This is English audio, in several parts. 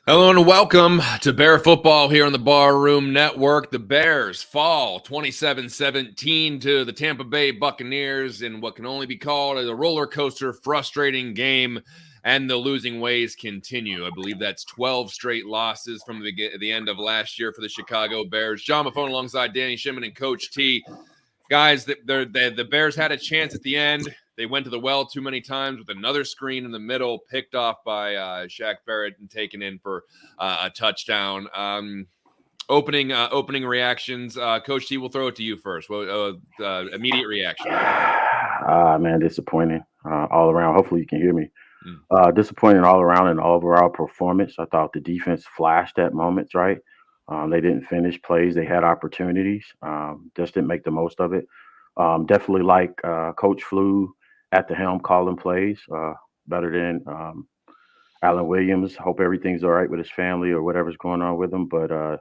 Hello and welcome to Bear Football here on the Barroom Network. The Bears fall 27-17 to the Tampa Bay Buccaneers in what can only be called a roller coaster, frustrating game, and the losing ways continue. I believe that's 12 straight losses from the end of last year for the Chicago Bears. John Maffone alongside Danny Shimon and Coach T. Guys, the Bears had a chance at the end. They went to the well too many times with another screen in the middle, picked off by Shaq Barrett and taken in for a touchdown. Opening reactions. Coach T, we'll throw it to you first. Immediate reaction. Man, disappointing all around. Hopefully you can hear me. Disappointing all around in overall performance. I thought the defense flashed at moments, right? They didn't finish plays. They had opportunities. Just didn't make the most of it. Definitely like Coach Flew at the helm calling plays, better than Alan Williams. Hope everything's all right with his family or whatever's going on with him. But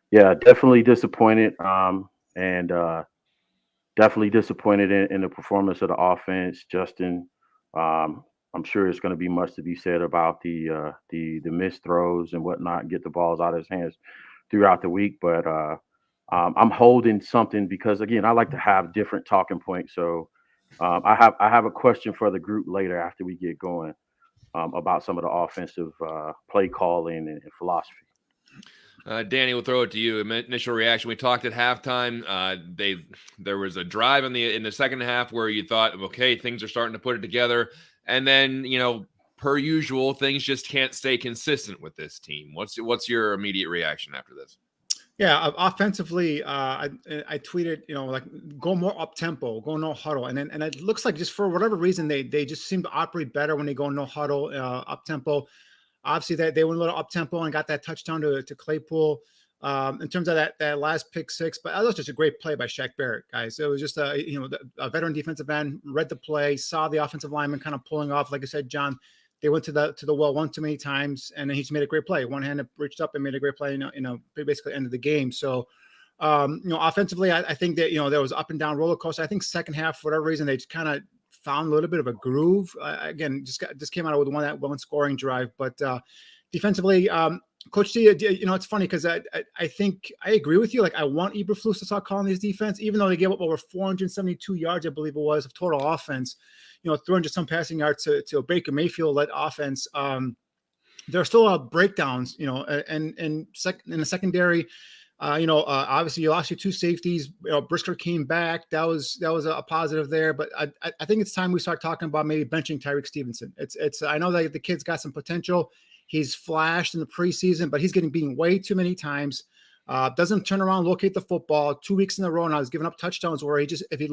yeah, definitely disappointed, and definitely disappointed in the performance of the offense. Justin, I'm sure it's going to be much to be said about the missed throws and whatnot, and get the balls out of his hands throughout the week. But I'm holding something because, again, I like to have different talking points. So I have a question for the group later after we get going about some of the offensive play calling and philosophy. Danny, we'll throw it to you. Initial reaction. We talked at halftime. There was a drive in the second half where you thought, okay, things are starting to put it together, and then per usual, things just can't stay consistent with this team. What's your immediate reaction after this? Yeah, offensively, I tweeted, like go more up tempo, go no huddle, and it looks like just for whatever reason they just seem to operate better when they go no huddle, up tempo. Obviously, they went a little up tempo and got that touchdown to Claypool. In terms of that last pick six, but that was just a great play by Shaq Barrett, guys. It was just a veteran defensive end, read the play, saw the offensive lineman kind of pulling off. Like I said, John, they went to the well one too many times, and then he just made a great play. One hand reached up and made a great play. Basically ended the game. So, offensively, I think that there was up and down roller coaster. I think second half, for whatever reason, they just kind of found a little bit of a groove. Again, just came out with one scoring drive, but defensively, Coach T, it's funny because I think I agree with you. Like, I want Eberflus to start calling these defense, even though they gave up over 472 yards, I believe it was, of total offense. 300 some passing yards to a Baker Mayfield-led offense. There are still breakdowns, and in the secondary. Obviously you lost your two safeties. Brisker came back. That was a positive there. But I think it's time we start talking about maybe benching Tyreek Stevenson. It's I know that the kid's got some potential. He's flashed in the preseason, but he's getting beaten way too many times. Doesn't turn around, locate the football. 2 weeks in a row, and I was giving up touchdowns where if he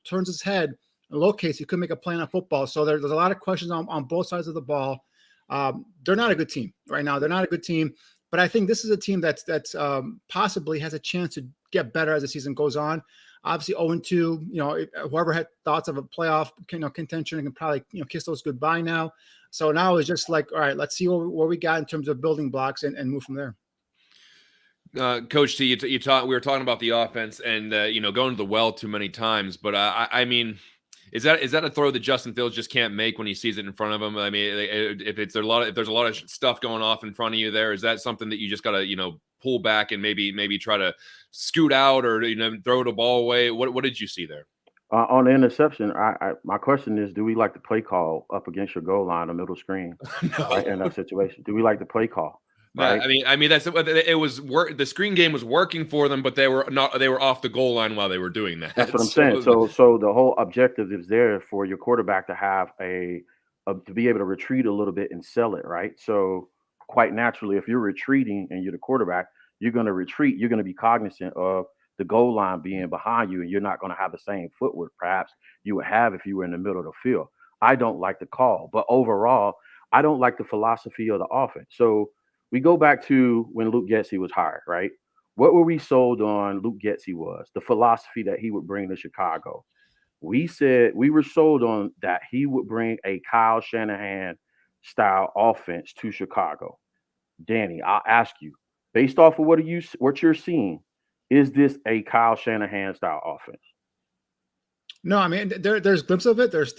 turns his head and locates, he could make a play on football. So there's a lot of questions on both sides of the ball. They're not a good team right now. They're not a good team, but I think this is a team that's possibly has a chance to get better as the season goes on. Obviously 0-2, whoever had thoughts of a playoff contention can probably kiss those goodbye now. So now it's just like, all right, let's see what we got in terms of building blocks and move from there. Coach T, we were talking about the offense and going to the well too many times, but I mean, Is that a throw that Justin Fields just can't make when he sees it in front of him? I mean, if there's a lot of stuff going off in front of you there, is that something that you just got to, pull back and maybe try to scoot out or, throw the ball away? What did you see there? On the interception, my question is, do we like the play call up against your goal line, the middle screen, No. right, in that situation? Do we like the play call? Right? I mean it was work. The screen game was working for them, but they were off the goal line while they were doing that. That's what I'm saying. So the whole objective is there for your quarterback to have to be able to retreat a little bit and sell it, right? So quite naturally, if you're retreating and you're the quarterback, you're going to retreat. You're going to be cognizant of the goal line being behind you, and you're not going to have the same footwork perhaps you would have if you were in the middle of the field. I don't like the call, but overall, I don't like the philosophy of the offense. So we go back to when Luke Getsy was hired, right? What were we sold on Luke Getsy was? The philosophy that he would bring to Chicago. We said we were sold on that he would bring a Kyle Shanahan style offense to Chicago. Danny, I'll ask you, based off of what you're seeing, is this a Kyle Shanahan style offense? No, I mean there's glimpses of it. There's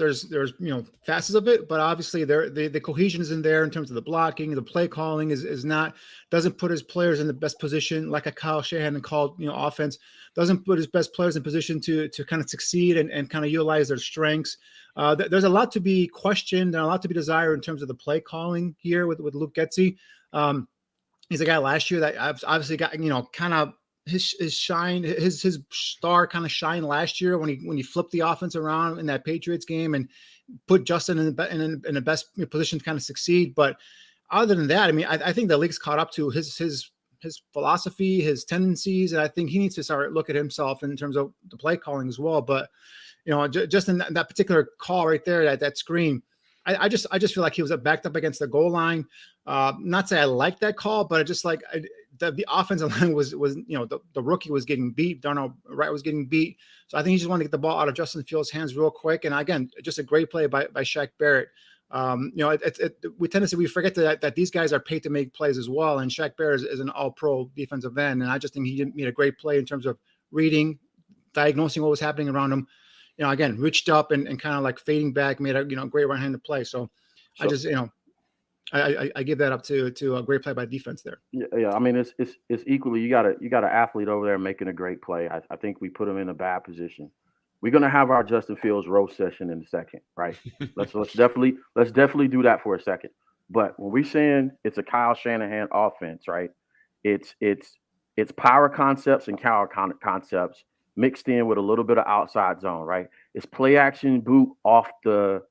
facets of it, but obviously the cohesion isn't there in terms of the blocking. The play calling doesn't put his players in the best position like a Kyle Shanahan called offense. Doesn't put his best players in position to kind of succeed and kind of utilize their strengths. There's a lot to be questioned and a lot to be desired in terms of the play calling here with Luke Getsy. He's a guy last year that obviously got kind of his star kind of shined last year when he flipped the offense around in that Patriots game and put Justin in the best position to kind of succeed. But other than that, I mean, I think the league's caught up to his philosophy, his tendencies, and I think he needs to start look at himself in terms of the play calling as well. But just in that particular call right there, that screen, I just feel like he was backed up against the goal line. Not say I like that call, but just like the offensive line was the rookie was getting beat. Darnell Wright was getting beat. So I think he just wanted to get the ball out of Justin Fields' hands real quick. And again, just a great play by Shaq Barrett. We tend to say we forget that these guys are paid to make plays as well. And Shaq Barrett is an all-pro defensive end. And I just think he made a great play in terms of reading, diagnosing what was happening around him. Again, reached up and kind of like fading back, made a great right-handed play. So I just I give that up to a great play by defense there. Yeah. I mean, it's equally you got an athlete over there making a great play. I think we put him in a bad position. We're gonna have our Justin Fields roast session in a second, right? let's definitely do that for a second. But when we're saying it's a Kyle Shanahan offense, right? It's power concepts and counter concepts mixed in with a little bit of outside zone, right? It's play action boot off the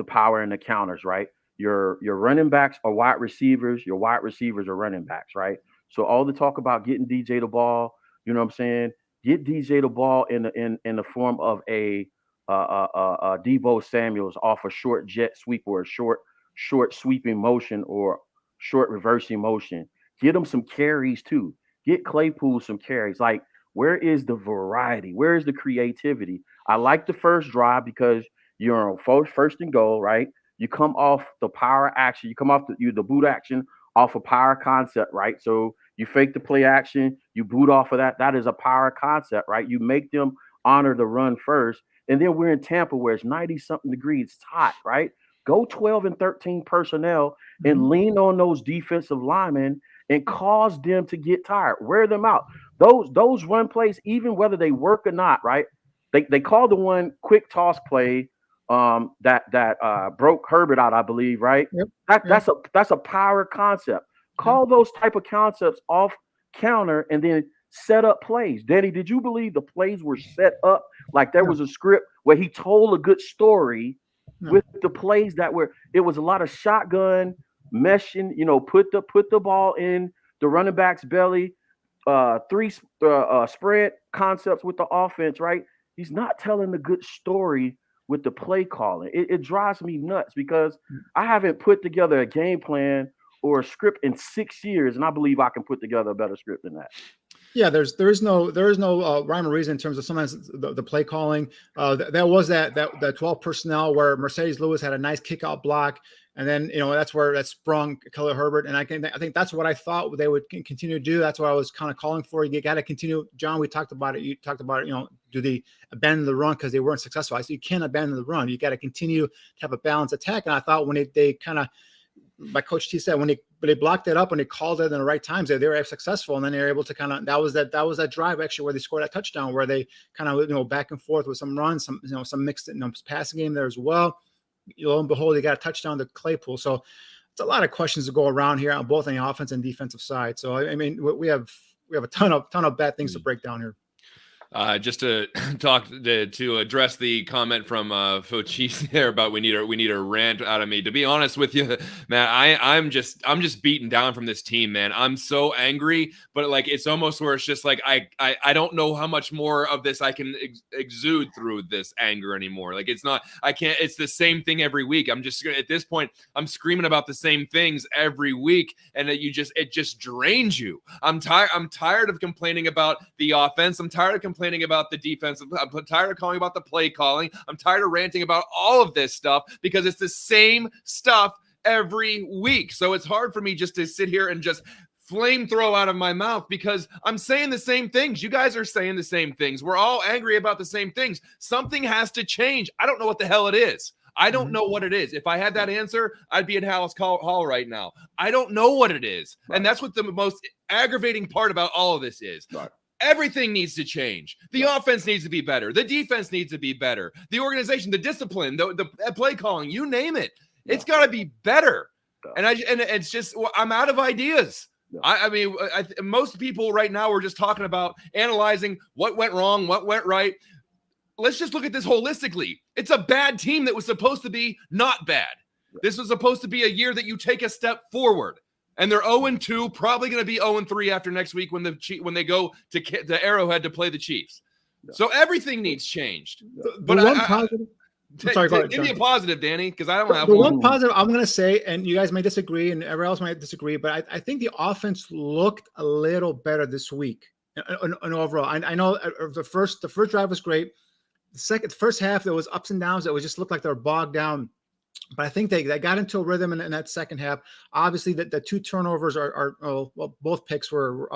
power and the counters, right? Your running backs are wide receivers. Your wide receivers are running backs, right? So all the talk about getting DJ the ball, you know what I'm saying? Get DJ the ball in the form of a Deebo Samuels off a short jet sweep or a short sweeping motion or short reversing motion. Get them some carries too. Get Claypool some carries. Like, where is the variety? Where is the creativity? I like the first drive because you're on first and goal, right? You come off the power action. You come off the boot action off a power concept, right? So you fake the play action. You boot off of that. That is a power concept, right? You make them honor the run first. And then we're in Tampa where it's 90-something degrees. It's hot, right? Go 12 and 13 personnel and lean on those defensive linemen and cause them to get tired. Wear them out. Those run plays, even whether they work or not, right? They call the one quick toss play that broke Herbert out, I believe, right? Yep. That's a power concept. Call those type of concepts off counter and then set up plays. Danny, did you believe the plays were set up like there was a script where he told a good story with the plays it was a lot of shotgun meshing, put the ball in the running back's belly, three spread concepts with the offense, right? He's not telling the good story with the play calling. It drives me nuts because I haven't put together a game plan or a script in 6 years, and I believe I can put together a better script than that. Yeah, there is no rhyme or reason in terms of sometimes the play calling. That was that 12 personnel where Mercedes Lewis had a nice kick out block, and then that's where that sprung Keller Herbert. And I think that's what I thought they would continue to do. That's what I was kind of calling for. You got to continue, John. We talked about it. You talked about it. Do they abandon the run because they weren't successful? I said you can't abandon the run. You got to continue to have a balanced attack. And I thought when they kind of, like Coach T said, when they blocked it up, when they called it in the right times, they were successful, and then they were able to kind of that was that drive actually where they scored that touchdown, where they kind of back and forth with some runs, some mixed passing game there as well. Lo and behold, they got a touchdown to Claypool. So it's a lot of questions to go around here on both on the offense and defensive side. So I mean, we have a ton of bad things to break down here. Just to talk to address the comment from Fochis there about we need a rant out of me. To be honest with you, man, I'm just beaten down from this team, man. I'm so angry, but like it's almost where it's just like I don't know how much more of this I can exude through this anger anymore. Like I can't. It's the same thing every week. I'm just at this point I'm screaming about the same things every week, and it just drains you. I'm tired of complaining about the offense. I'm tired of complaining about the defense. I'm tired of calling about the play calling. I'm tired of ranting about all of this stuff because it's the same stuff every week. So it's hard for me just to sit here and just flamethrow out of my mouth because I'm saying the same things. You guys are saying the same things. We're all angry about the same things. Something has to change. I don't know what the hell it is. I don't know what it is. If I had that answer, I'd be in Hallis Hall right now. I don't know what it is. Right. And that's what the most aggravating part about all of this is. Right. Everything needs to change. The offense needs to be better. The defense needs to be better. The organization, the discipline, the play calling, you name it. It's got to be better. And it's just, I'm out of ideas. I mean, most people right now are just talking about analyzing what went wrong, what went right. Let's just look at this holistically. It's a bad team that was supposed to be not bad. This was supposed to be a year that you take a step forward. And they're 0-2, probably going to be 0-3 after next week when they go to Arrowhead to play the Chiefs. Yeah. So everything needs changed. Yeah. But give me a positive, Danny, because I don't have one positive I'm going to say, and you guys may disagree, and everyone else might disagree, but I think the offense looked a little better this week. And overall, I know the first drive was great. The first half, there was ups and downs. It just looked like they were bogged down. But I think they got into a rhythm in that second half. Obviously, the two turnovers are both picks were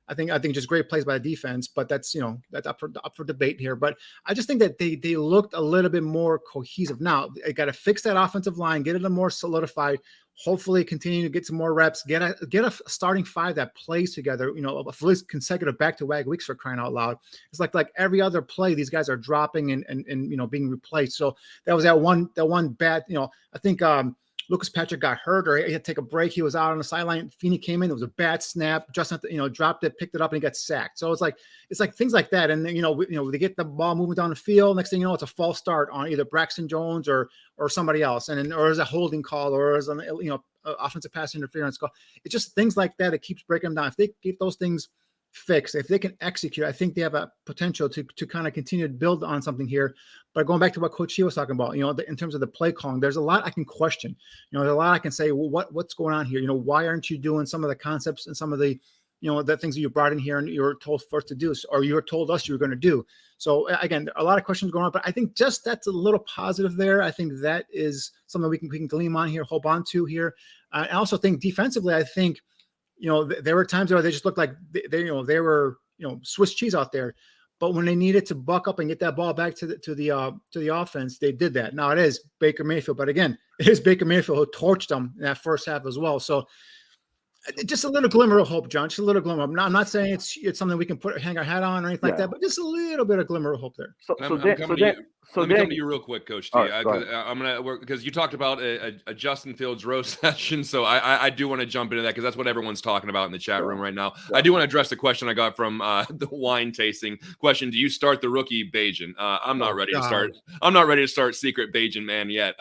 I think just great plays by the defense. But that's up for debate here. But I just think that they looked a little bit more cohesive. Now they got to fix that offensive line, get it more solidified. Hopefully, continue to get some more reps. Get a starting five that plays together. For these consecutive back-to-back weeks, for crying out loud. It's like every other play, these guys are dropping and being replaced. So that was that one bad. I think Lucas Patrick got hurt or he had to take a break. He was out on the sideline. Feeney came in. It was a bad snap. Justin, dropped it, picked it up, and he got sacked. So it's like things like that. And then, they get the ball moving down the field. Next thing you know, it's a false start on either Braxton Jones or somebody else, or is a holding call, or is an offensive pass interference call. It's just things like that. It keeps breaking them down. If they keep those things fixed, if they can execute, I think they have a potential to kind of continue to build on something here. But going back to what Coach T was talking about, in terms of the play calling, there's a lot I can question. There's a lot I can say, well, what's going on here? Why aren't you doing some of the concepts and some of the, the things that you brought in here and you were told first to do, or you were told us you were going to do. So again, a lot of questions going on, but I think just that's a little positive there. I think that is something we can glean on here, hold on to here. I also think defensively, I think, there were times where they just looked like they were Swiss cheese out there, but when they needed to buck up and get that ball back to the offense, they did that. Now it is Baker Mayfield, but again, it is Baker Mayfield who torched them in that first half as well. So just a little glimmer of hope, John. Just a little glimmer. I'm not saying it's something we can hang our hat on or anything like that, but just a little bit of glimmer of hope there. Let me come to you real quick, Coach T. I'm gonna work because you talked about a Justin Fields roast session, so I do want to jump into that because that's what everyone's talking about in the chat room right now. I do want to address the question I got from the wine tasting question. Do you start the rookie Bajan? I'm not ready to start. I'm not ready to start secret Bajan man yet.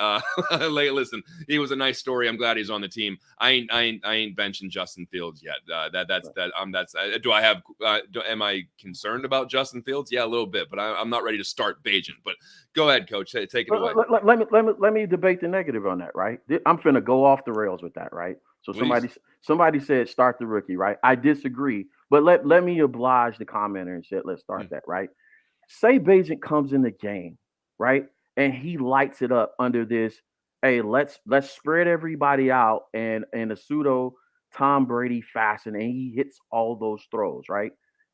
Listen, he was a nice story. I'm glad he's on the team. I ain't benching Justin Fields yet. Am I concerned about Justin Fields? Yeah, a little bit, but I'm not ready to start Bajan. But go ahead, Coach. Take it away. Let me debate the negative on that, right? I'm finna go off the rails with that, right? So somebody said start the rookie, right? I disagree, But let me oblige the commenter and said, let's start that, right? Say Bajent comes in the game, right? And he lights it up under this, hey, let's spread everybody out and a pseudo Tom Brady fashion, and he hits all those throws, right?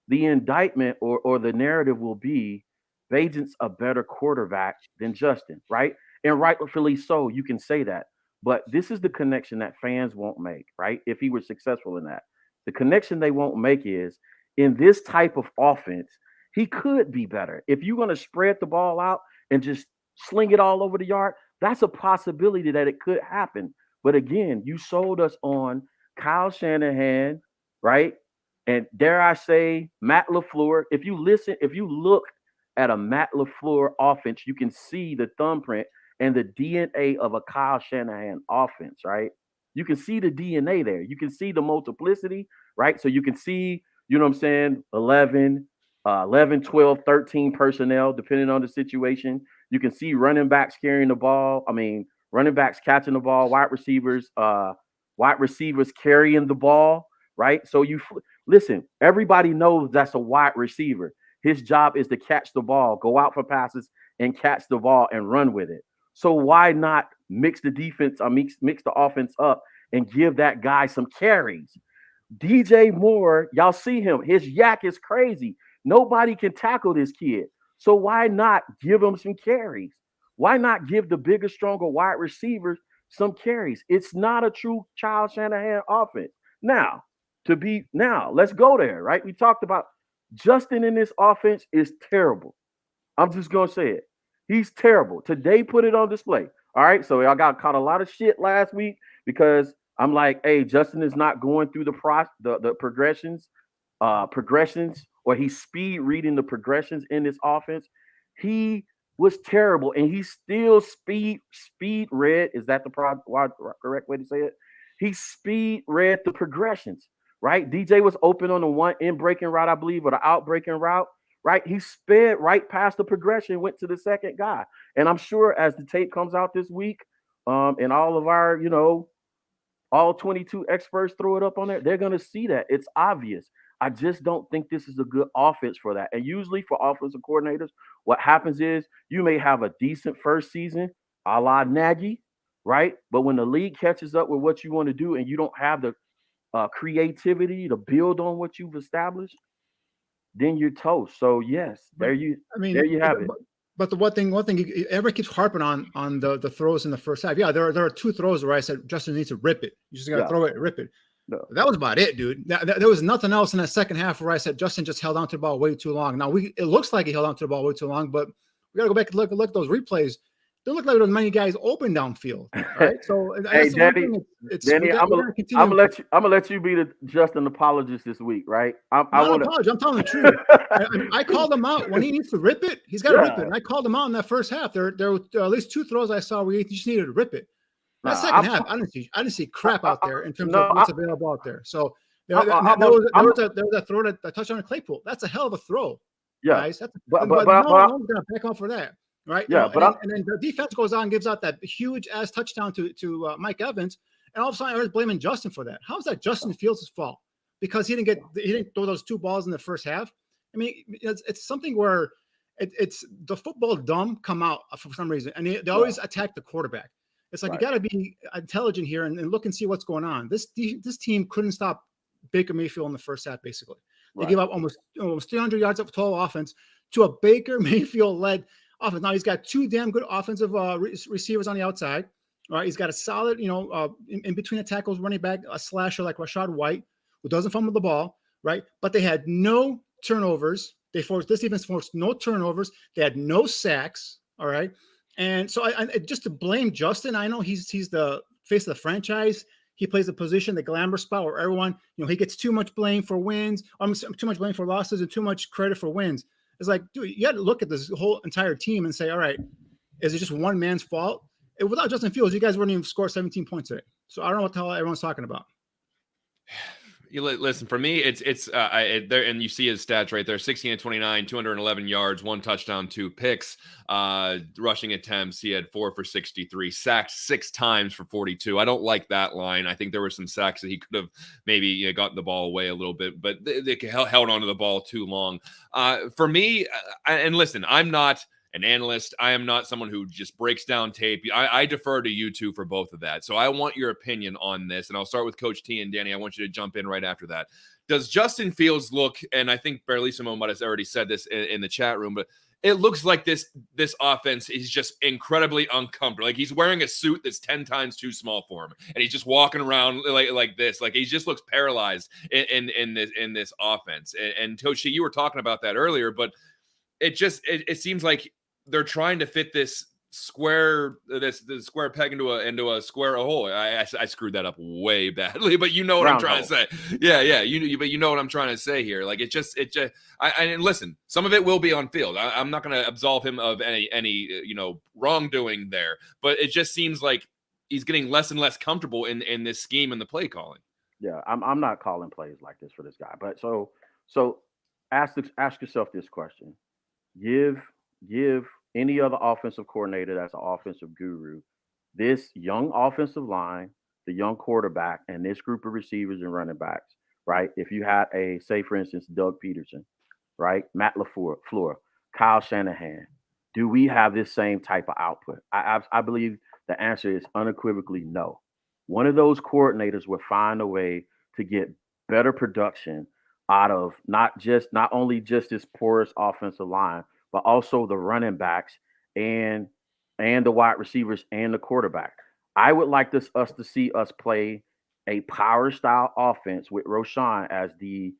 The indictment or the narrative will be Bajent's a better quarterback than Justin, right? And rightfully so, you can say that. But this is the connection that fans won't make, right? If he was successful in that. The connection they won't make is in this type of offense, he could be better. If you're going to spread the ball out and just sling it all over the yard, that's a possibility that it could happen. But again, you sold us on Kyle Shanahan, right? And dare I say, Matt LaFleur. If you look at a Matt LaFleur offense, you can see the thumbprint and the DNA of a Kyle Shanahan offense, right? You can see the DNA there. You can see the multiplicity, right? So you can see, you know what I'm saying, 11, 12, 13 personnel, depending on the situation. You can see running backs carrying the ball. I mean, running backs catching the ball, wide receivers carrying the ball, right? So listen, everybody knows that's a wide receiver. His job is to catch the ball, go out for passes, and catch the ball and run with it. So why not mix the defense, mix the offense up and give that guy some carries? DJ Moore, y'all see him. His yak is crazy. Nobody can tackle this kid. So why not give him some carries? Why not give the bigger, stronger wide receivers some carries? It's not a true Kyle Shanahan offense. Now, let's go there, right? We talked about Justin in this offense is terrible. I'm just going to say it. He's terrible. Today put it on display. All right. So I got caught a lot of shit last week because I'm like, hey, Justin is not going through the progressions, or he's speed reading the progressions in this offense. He was terrible, and he still speed read. Is that the correct way to say it? He speed read the progressions, right? DJ was open on the one in breaking route, I believe, or the out breaking route. Right, he sped right past the progression, went to the second guy, and I'm sure as the tape comes out this week, and all of our, all 22 experts throw it up on there, they're gonna see that it's obvious. I just don't think this is a good offense for that. And usually for offensive coordinators, what happens is you may have a decent first season, a la Nagy, right? But when the league catches up with what you want to do, and you don't have the creativity to build on what you've established, then you're toast. So yes, there you have it. But the one thing everyone keeps harping on the throws in the first half. Yeah, there are two throws where I said Justin needs to rip it. You just got to throw it, rip it. No. That was about it, dude. There was nothing else in that second half where I said Justin just held on to the ball way too long. Now it looks like he held on to the ball way too long, but we got to go back and look at those replays. Don't look like there was many guys open downfield. Right? So hey, Danny, I'm gonna let you be the Justin apologist this week, right? I'm telling the truth. I called him out when he needs to rip it. He's got to rip it. And I called him out in that first half. There were at least two throws I saw where he just needed to rip it. That second half, I didn't see crap out there in terms of what's available out there. So there was a throw that touchdown to Claypool. That's a hell of a throw, guys. But no one's gonna back off for that. Right. Yeah. And then the defense goes on and gives out that huge ass touchdown to Mike Evans. And all of a sudden I was blaming Justin for that. How is that Justin Fields' fault? Because he didn't throw those two balls in the first half. I mean, it's something where it's the football dumb come out for some reason. And they always attack the quarterback. It's like, you got to be intelligent here and look and see what's going on. This team couldn't stop Baker Mayfield in the first half, basically. They gave up almost 300 yards of total offense to a Baker Mayfield-led offense. Now he's got two damn good offensive receivers on the outside. All right, he's got a solid, in between the tackles, running back, a slasher like Rashad White, who doesn't fumble the ball, right? But they had no turnovers. This defense forced no turnovers. They had no sacks. All right, and so I just to blame Justin. I know he's the face of the franchise. He plays the position, the glamour spot, where everyone, he gets too much blame for wins, too much blame for losses, and too much credit for wins. It's like, dude, you got to look at this whole entire team and say, all right, is it just one man's fault? Without Justin Fields, you guys wouldn't even score 17 points today. So I don't know what the hell everyone's talking about. Listen, for me, there, and you see his stats right there: 16 and 29, 211 yards, 1 touchdown, 2 picks. Rushing attempts, he had 4 for 63, sacked 6 times for 42. I don't like that line. I think there were some sacks that he could have maybe gotten the ball away a little bit, but they held onto the ball too long. For me, and listen, I'm not an analyst. I am not someone who just breaks down tape. I defer to you two for both of that. So I want your opinion on this, and I'll start with Coach T and Danny. I want you to jump in right after that. Does Justin Fields look, and I think Barlissimo might have already said this in the chat room, but it looks like this offense is just incredibly uncomfortable. Like he's wearing a suit that's 10 times too small for him, and he's just walking around like this. Like he just looks paralyzed in this offense. And Toshi, you were talking about that earlier, but it seems like they're trying to fit this square peg into a square hole. I screwed that up way badly, but you know what I'm trying to say. Yeah. But you know what I'm trying to say here. Like and listen, some of it will be on field. I'm not going to absolve him of any wrongdoing there, but it just seems like he's getting less and less comfortable in this scheme and the play calling. Yeah, I'm not calling plays like this for this guy. But so ask yourself this question. Give any other offensive coordinator that's an offensive guru this young offensive line, the young quarterback, and this group of receivers and running backs, right? If you had say, for instance, Doug Peterson, right? Matt LaFleur, Kyle Shanahan, do we have this same type of output? I believe the answer is unequivocally no. One of those coordinators would find a way to get better production out of not only just this porous offensive line, but also the running backs and the wide receivers and the quarterback. I would like us to see us play a power style offense with Roshan as the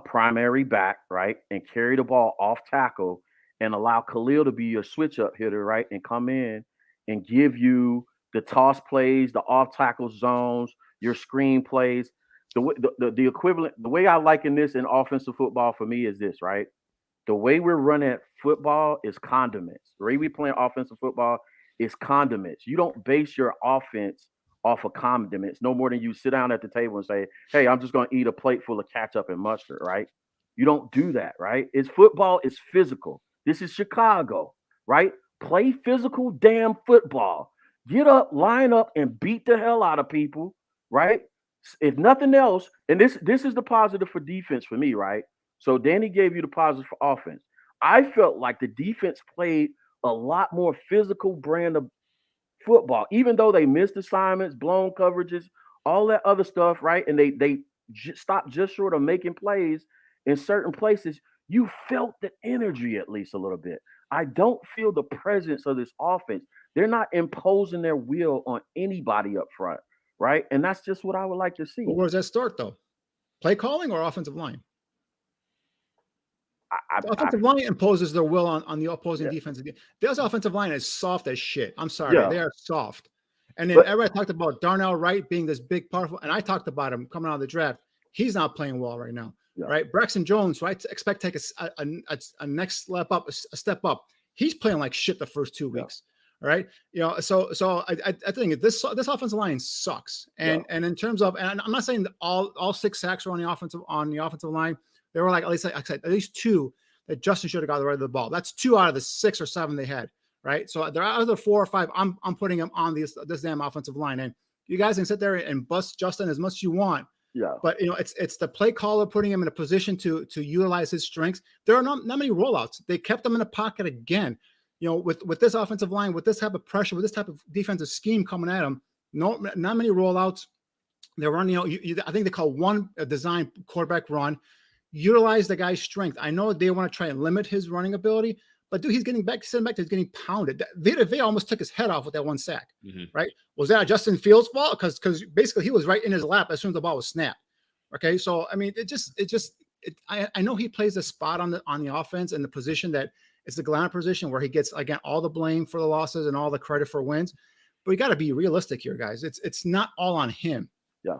primary back, right, and carry the ball off tackle and allow Khalil to be your switch up hitter, right, and come in and give you the toss plays, the off tackle zones, your screen plays. The equivalent, the way I liken this in offensive football for me is this, right? The way we're running football is condiments. The way we play offensive football is condiments. You don't base your offense off of condiments no more than you sit down at the table and say, hey, I'm just going to eat a plate full of ketchup and mustard, right? You don't do that, right? It's football. It's physical. This is Chicago, right? Play physical damn football. Get up, line up, and beat the hell out of people, right? If nothing else, and this is the positive for defense for me, right? So Danny gave you the positive for offense. I felt like the defense played a lot more physical brand of football, even though they missed assignments, blown coverages, all that other stuff, right? And they stopped just short of making plays in certain places. You felt the energy at least a little bit. I don't feel the presence of this offense. They're not imposing their will on anybody up front, right? And that's just what I would like to see. Well, where does that start, though? Play calling or offensive line? The offensive line imposes their will on the opposing defense. This offensive line is soft as shit. I'm sorry. They are soft. And then everybody talked about Darnell Wright being this big, powerful, and I talked about him coming out of the draft. He's not playing well right now, right? Braxton Jones, right? Expect to take a next step up. He's playing like shit the first 2 weeks. All right. So I think this offensive line sucks. And in terms of, and I'm not saying that all 6 sacks are on the offensive line. There were like at least 2 that Justin should have got the right of the ball. That's 2 out of the 6 or 7 they had, right? So there are other 4 or 5. I'm putting them on this damn offensive line, and you guys can sit there and bust Justin as much as you want. Yeah. But it's the play caller putting him in a position to utilize his strengths. There are not many rollouts. They kept him in the pocket again. With this offensive line, with this type of pressure, with this type of defensive scheme coming at them, not many rollouts. They're running. I think they call one a design quarterback run. Utilize the guy's strength. I know they want to try and limit his running ability, but dude, he's getting getting pounded. They almost took his head off with that 1 sack, right? Was that Justin Fields' fault? Because basically he was right in his lap as soon as the ball was snapped. Okay, so I mean, I know he plays a spot on the offense and the position that it's the glamour position where he gets again all the blame for the losses and all the credit for wins. But we got to be realistic here, guys. It's not all on him. Yeah.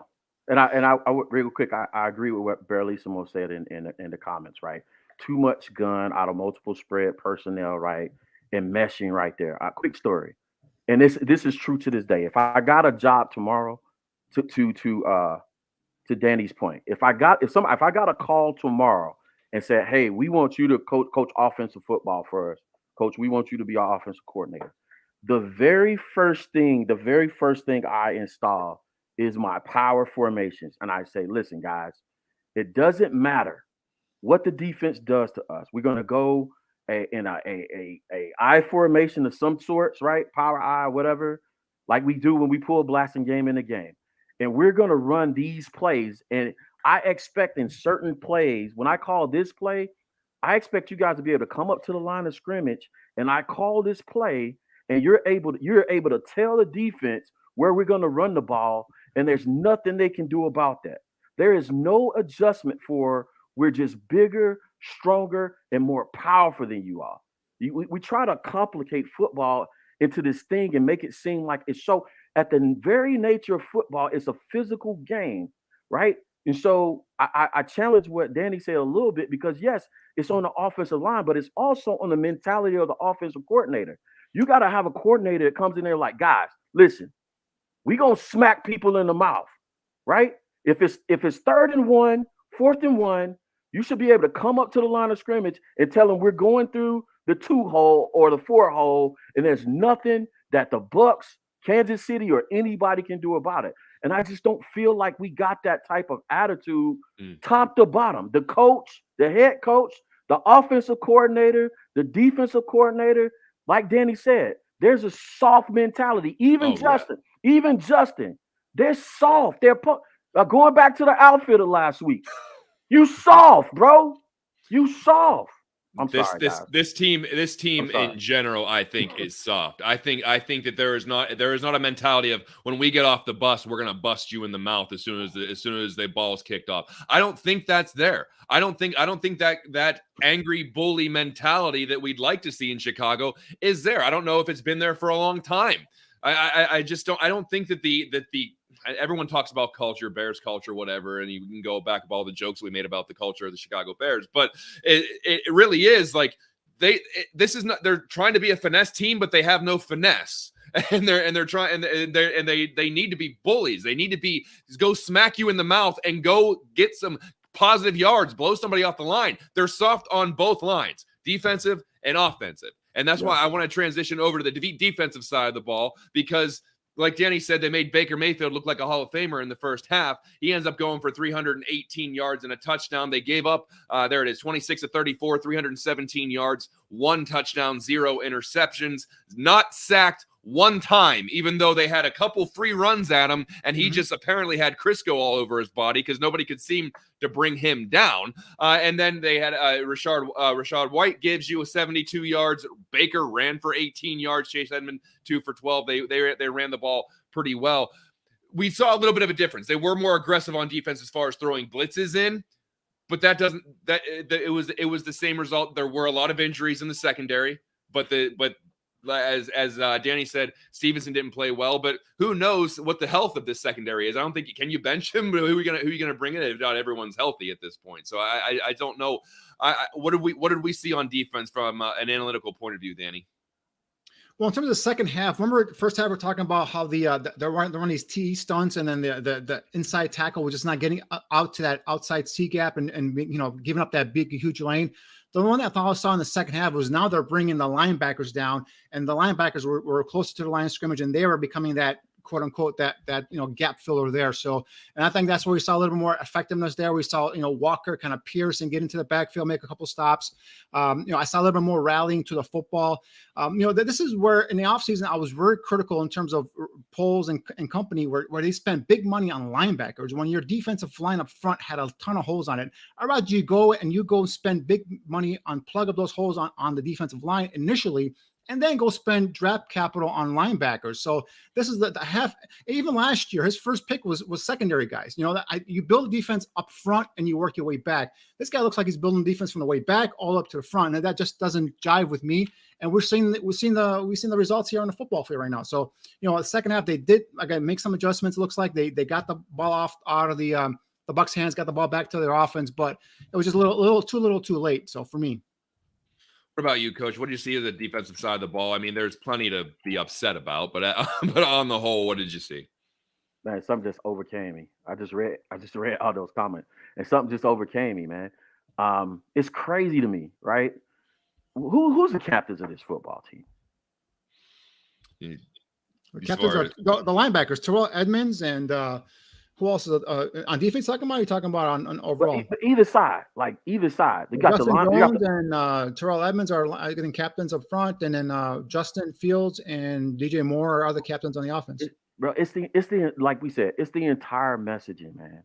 And I would real quick. I agree with what Barlissimo said in the comments. Right, too much gun out of multiple spread personnel. Right, and meshing right there. Quick story, and this is true to this day. If I got a job tomorrow to to Danny's point, if I got a call tomorrow and said, hey, we want you to coach offensive football for us, coach, we want you to be our offensive coordinator. The very first thing I install is my power formations. And I say, listen, guys, it doesn't matter what the defense does to us. We're going to go in a I formation of some sorts, right? Power I, whatever, like we do when we pull blasting game in a game. And we're going to run these plays. And I expect in certain plays, when I call this play, I expect you guys to be able to come up to the line of scrimmage and I call this play and you're able to tell the defense where we're going to run the ball, and there's nothing they can do about that. There is no adjustment for we're just bigger, stronger, and more powerful than you are. We try to complicate football into this thing and make it seem like it's so. At the very nature of football, it's a physical game, right? And so I challenge what Danny said a little bit because, yes, it's on the offensive line, but it's also on the mentality of the offensive coordinator. You got to have a coordinator that comes in there like, guys, listen, we going to smack people in the mouth, right? If it's 3rd and 1, 4th and 1, you should be able to come up to the line of scrimmage and tell them we're going through the 2-hole or the 4-hole, and there's nothing that the Bucs, Kansas City, or anybody can do about it. And I just don't feel like we got that type of attitude top to bottom. The coach, the head coach, the offensive coordinator, the defensive coordinator, like Danny said, there's a soft mentality. Even Justin, they're soft. They're going back to the outfielder last week. You soft, bro. You soft. This team in general, I think, is soft. I think that there is not a mentality of when we get off the bus, we're gonna bust you in the mouth as soon as the ball's kicked off. I don't think that's there. I don't think that angry bully mentality that we'd like to see in Chicago is there. I don't know if it's been there for a long time. I just don't. I don't think that the everyone talks about culture, Bears culture, whatever, and you can go back of all the jokes we made about the culture of the Chicago Bears, but it really is like they're trying to be a finesse team, but they have no finesse. And they're trying and they need to be bullies. They need to go smack you in the mouth and go get some positive yards, blow somebody off the line. They're soft on both lines, defensive and offensive. And that's why I want to transition over to the defensive side of the ball, because like Danny said, they made Baker Mayfield look like a Hall of Famer in the first half. He ends up going for 318 yards and a touchdown. They gave up, 26 of 34, 317 yards, 1 touchdown, 0 interceptions, not sacked one time, even though they had a couple free runs at him, and he just apparently had Crisco all over his body because nobody could seem to bring him down. And then they had Rashad White gives you a 72 yards. Baker ran for 18 yards. Chase Edmond 2 for 12. They ran the ball pretty well. We saw a little bit of a difference. They were more aggressive on defense as far as throwing blitzes in, but it was the same result. There were a lot of injuries in the secondary, but as Danny said, Stevenson didn't play well, but who knows what the health of this secondary is? I don't think can you bench him? Who are you gonna bring in if not everyone's healthy at this point? So I don't know. What did we see on defense from an analytical point of view, Danny? Well, in terms of the second half, remember first half we're talking about how they're running these T stunts, and then the inside tackle was just not getting out to that outside C gap and giving up that big huge lane. The one that I saw in the second half was now they're bringing the linebackers down, and the linebackers were closer to the line of scrimmage, and they were becoming that quote unquote that gap filler there. So, and I think that's where we saw a little more effectiveness there. We saw Walker kind of pierce and get into the backfield, make a couple stops. I saw a little bit more rallying to the football. This is where in the offseason I was very critical in terms of polls and company where they spent big money on linebackers when your defensive line up front had a ton of holes on it. I'd rather you go spend big money on plug up those holes on the defensive line initially, and then go spend draft capital on linebackers. So this is the half. Even last year, his first pick was secondary guys. You build a defense up front and you work your way back. This guy looks like he's building defense from the way back all up to the front, and that just doesn't jive with me. And we've seen the results here on the football field right now. So the second half they did make some adjustments. It looks like they got the ball out of the Bucs' hands, got the ball back to their offense, but it was just a little too late. So for me. What about you, Coach? What did you see of the defensive side of the ball? I mean, there's plenty to be upset about, but on the whole, what did you see? Man, something just overcame me. I just read all those comments, and something just overcame me, man. It's crazy to me, right? Who's the captains of this football team? The captains are the linebackers, Terrell Edmonds, and who else is on defense? Talking about? Are you talking about on overall? But either side, they got Justin Jones and Terrell Edmonds are getting captains up front, and then Justin Fields and DJ Moore are other captains on the offense. Bro, it's the like we said, it's the entire messaging, man.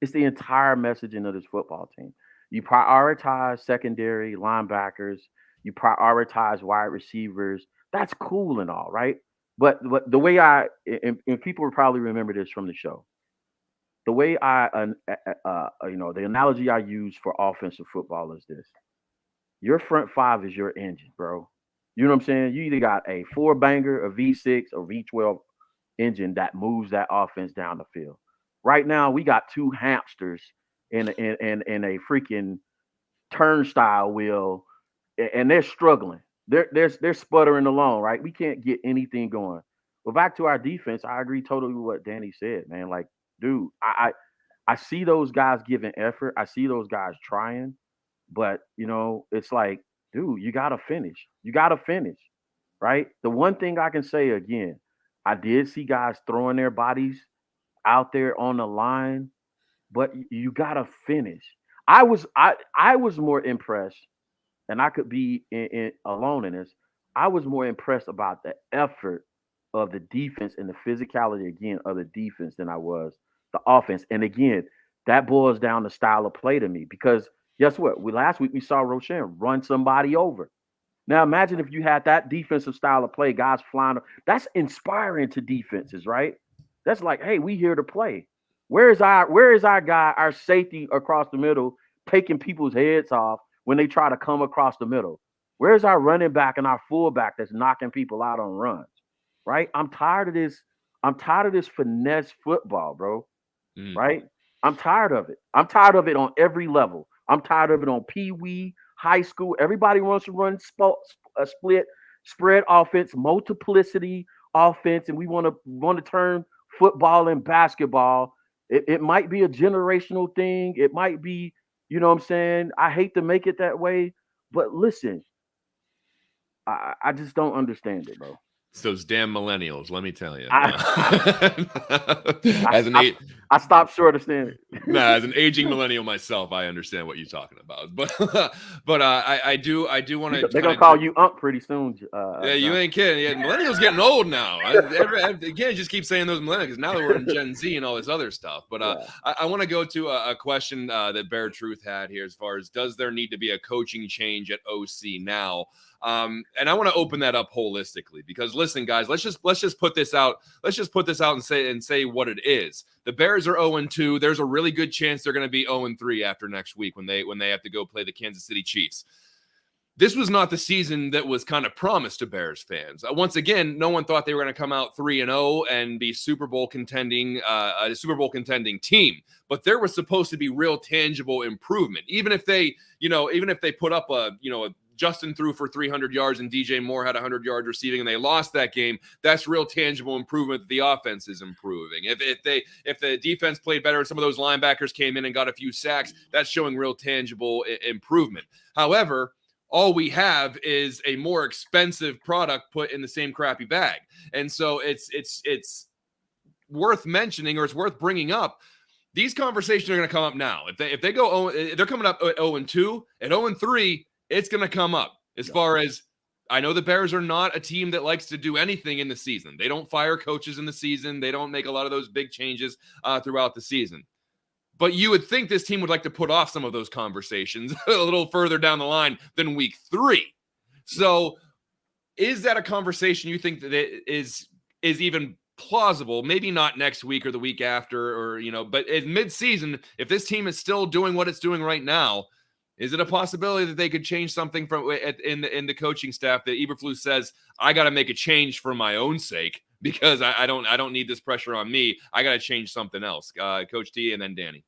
It's the entire messaging of this football team. You prioritize secondary linebackers, you prioritize wide receivers. That's cool and all, right? But the way and people will probably remember this from the show. The way the analogy I use for offensive football is this: your front five is your engine, bro. You know what I'm saying? You either got a 4-banger, a V6, or V12 engine that moves that offense down the field. Right now, we got 2 hamsters in a freaking turnstile wheel, and they're struggling. They're sputtering along, right? We can't get anything going. But back to our defense, I agree totally with what Danny said, man. Like, dude, I see those guys giving effort. I see those guys trying, but it's like, dude, you gotta finish. You gotta finish, right? The one thing I can say again, I did see guys throwing their bodies out there on the line, but you gotta finish. I was more impressed, and I could be alone in this. I was more impressed about the effort of the defense and the physicality again of the defense than I was the offense. And again, that boils down to style of play to me, because guess what? Last week we saw Roshan run somebody over. Now imagine if you had that defensive style of play, guys flying. That's inspiring to defenses, right? That's like, hey, we here to play. Where is our guy, our safety across the middle, taking people's heads off when they try to come across the middle? Where's our running back and our fullback that's knocking people out on runs? Right? I'm tired of this. I'm tired of this finesse football, bro. Right? I'm tired of it. I'm tired of it on every level. I'm tired of it on pee-wee, high school. Everybody wants to run a split spread offense, multiplicity offense, and we want to turn football and basketball. It might be a generational thing. It might be, you know what I'm saying? I hate to make it that way, but listen, I just don't understand it, bro. It's those damn millennials, let me tell you. I stopped short of saying it. As an aging millennial myself, I understand what you're talking about. But I do want to. They're gonna call you Ump pretty soon. Yeah, you ain't kidding. Yeah, millennials getting old now. You can't just keep saying those millennials, because now that we're in Gen Z and all this other stuff. But I want to go to a question that Bear Truth had here, as far as, does there need to be a coaching change at OC now? And I want to open that up holistically, because listen, guys, let's just put this out. Let's just put this out and say what it is. The Bears are 0-2. There's a really good chance they're going to be 0-3 after next week when they have to go play the Kansas City Chiefs. This was not the season that was kind of promised to Bears fans. Once again, no one thought they were going to come out 3-0 and be a Super Bowl contending team. But there was supposed to be real tangible improvement, even if they put up a Justin threw for 300 yards and DJ Moore had 100 yards receiving and they lost that game. That's real tangible improvement that the offense is improving. If the defense played better and some of those linebackers came in and got a few sacks, that's showing real tangible improvement. However, all we have is a more expensive product put in the same crappy bag. And so it's worth mentioning, or it's worth bringing up. These conversations are going to come up now. If they go, they're coming up at 0-2, at 0-3, it's going to come up. As far as I know, the Bears are not a team that likes to do anything in the season. They don't fire coaches in the season. They don't make a lot of those big changes throughout the season. But you would think this team would like to put off some of those conversations a little further down the line than week 3. So is that a conversation you think that is even plausible? Maybe not next week or the week after, or, but in mid-season, if this team is still doing what it's doing right now, is it a possibility that they could change something in the coaching staff, that Eberflus says, I got to make a change for my own sake, because I don't need this pressure on me. I got to change something else. Coach T and then Danny.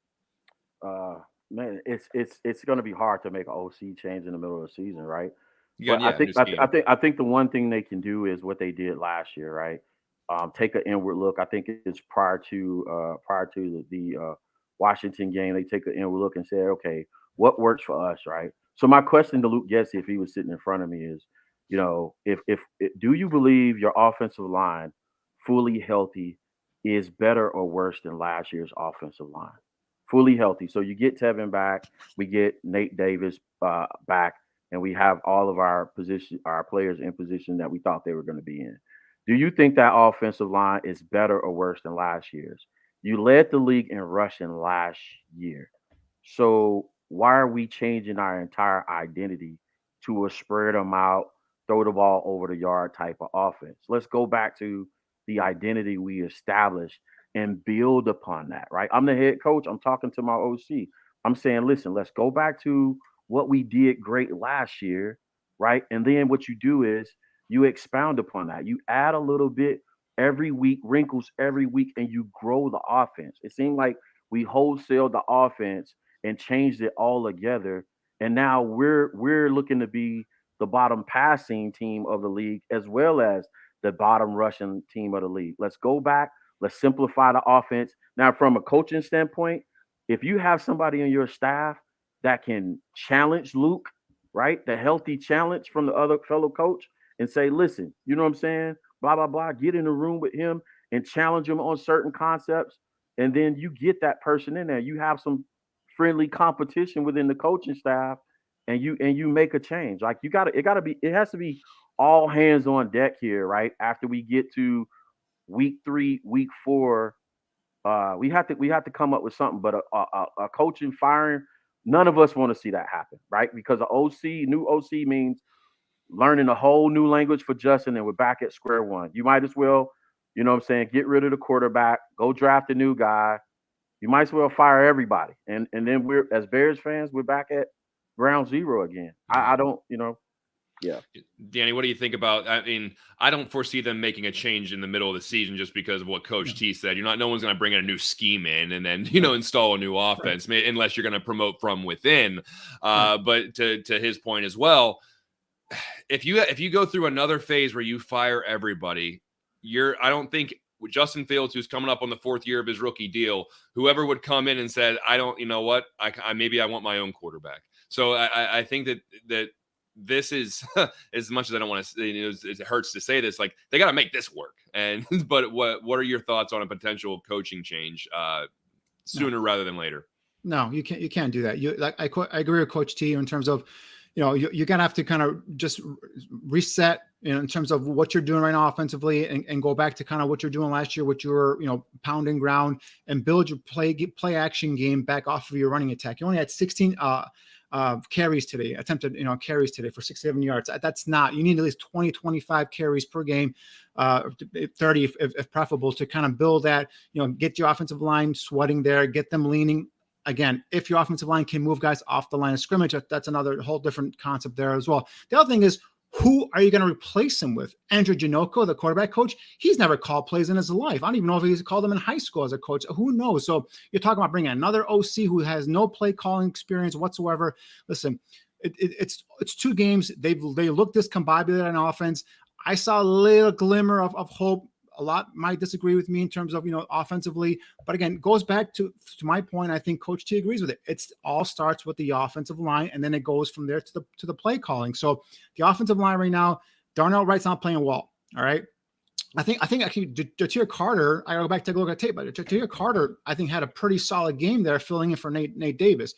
Man, it's going to be hard to make an OC change in the middle of the season, right? Yeah, but I think the one thing they can do is what they did last year, right? take an inward look. I think it's prior to the Washington game. They take an inward look and say, okay, what works for us, right? So my question to Luke Gessie, if he was sitting in front of me, is, if do you believe your offensive line, fully healthy, is better or worse than last year's offensive line? Fully healthy. So you get Tevin back, we get Nate Davis back, and we have all of our players in position that we thought they were going to be in. Do you think that offensive line is better or worse than last year's? You led the league in rushing last year. So why are we changing our entire identity to a spread them out, throw the ball over the yard type of offense? Let's go back to the identity we established and build upon that, right? I'm the head coach. I'm talking to my OC. I'm saying, listen, let's go back to what we did great last year, right? And then what you do is you expound upon that. You add a little bit every week, wrinkles every week, and you grow the offense. It seemed like we wholesaled the offense and changed it all together. And now we're looking to be the bottom passing team of the league as well as the bottom rushing team of the league. Let's go back. Let's simplify the offense. Now, from a coaching standpoint, if you have somebody on your staff that can challenge Luke, right, the healthy challenge from the other fellow coach, and say, listen, you know what I'm saying? Blah, blah, blah. Get in the room with him and challenge him on certain concepts. And then you get that person in there. You have some friendly competition within the coaching staff, and you make a change. Like it has to be all hands on deck here, right? After we get to week 3, week 4, we have to come up with something. But a coaching firing, none of us want to see that happen, right? Because new OC means learning a whole new language for Justin, and we're back at square one. You might as well, you know what I'm saying, get rid of the quarterback, go draft a new guy. You might as well fire everybody. And then we're, as Bears fans, we're back at ground zero again. I don't, yeah. Danny, what do you think about? I mean, I don't foresee them making a change in the middle of the season just because of what Coach T said. No one's going to bring in a new scheme in and then install a new offense, unless you're going to promote from within. But to his point as well, if you go through another phase where you fire everybody, I don't think Justin Fields, who's coming up on the 4th year of his rookie deal, whoever would come in and said, I don't, maybe I want my own quarterback. So I think that this is as much as I don't want to, it hurts to say this, like they got to make this work. But what are your thoughts on a potential coaching change sooner rather than later? No, you can't do that. I agree with Coach T in terms of, you're going to have to kind of just reset in terms of what you're doing right now offensively and go back to kind of what you're doing last year, what you were, pounding ground, and build your play action game back off of your running attack. You only had 16 carries today, attempted, carries today for 6-7 yards. That's not, you need at least 20, 25 carries per game, 30 if preferable, to kind of build that, get your offensive line sweating there, get them leaning. Again, if your offensive line can move guys off the line of scrimmage, that's another whole different concept there as well. The other thing is, who are you going to replace him with? Andrew Janocko, the quarterback coach, he's never called plays in his life. I don't even know if he's called them in high school as a coach. Who knows? So you're talking about bringing another OC who has no play calling experience whatsoever. Listen, it's 2 games. They look discombobulated on offense. I saw a little glimmer of hope. A lot might disagree with me in terms of, offensively, but again, goes back to my point. I think Coach T agrees with it. It's all starts with the offensive line, and then it goes from there to the play calling. So the offensive line right now, Darnell Wright's not playing well. All right. I think actually Ja'Tyre Carter, I go back, take a look at tape, but Ja'Tyre Carter, I think, had a pretty solid game there, filling in for Nate Davis.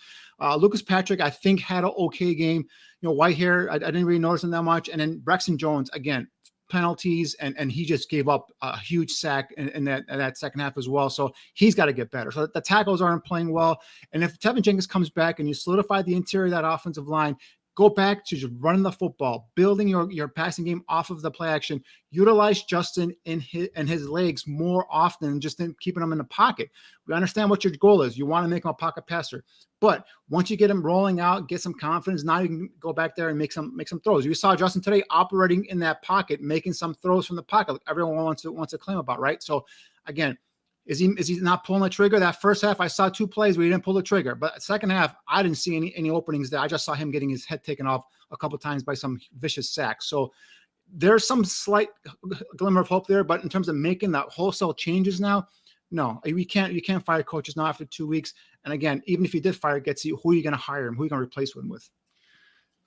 Lucas Patrick, I think, had an okay game. Whitehair, I didn't really notice him that much. And then Braxton Jones, again, penalties, and he just gave up a huge sack in that second half as well. So he's got to get better. So the tackles aren't playing well. And if Tevin Jenkins comes back and you solidify the interior of that offensive line, go back to just running the football, building your passing game off of the play action, utilize Justin and his legs more often than just keeping him in the pocket. We understand what your goal is. You want to make him a pocket passer. But once you get him rolling out, get some confidence, now you can go back there and make some throws. You saw Justin today operating in that pocket, making some throws from the pocket, like everyone wants to claim about, right? So again, is he not pulling the trigger? That first half, I saw 2 plays where he didn't pull the trigger. But second half, I didn't see any openings there. I just saw him getting his head taken off a couple of times by some vicious sacks. So there's some slight glimmer of hope there, but in terms of making that wholesale changes now, no, you can't fire coaches now after 2 weeks. And again, even if you did fire Getsy, who are you going to hire him? Who are you going to replace him with?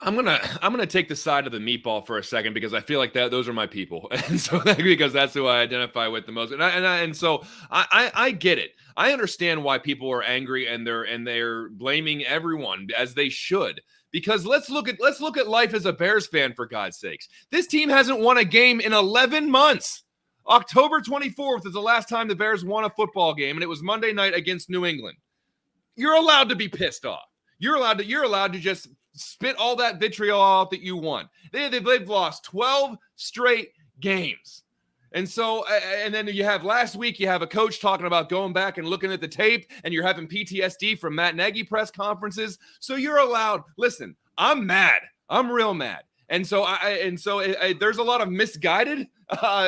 I'm gonna take the side of the meatball for a second because I feel like those are my people, and so because that's who I identify with the most, and so I get it. I understand why people are angry and they're blaming everyone, as they should, because let's look at life as a Bears fan, for God's sakes. This team hasn't won a game in 11 months. October 24th is the last time the Bears won a football game, and it was Monday night against New England. You're allowed to be pissed off. You're allowed to just spit all that vitriol out that you want. They've lost 12 straight games. And so, and then you have last week, you have a coach talking about going back and looking at the tape, and you're having PTSD from Matt Nagy press conferences. So you're allowed. Listen, I'm mad. I'm real mad. And so there's a lot of misguided.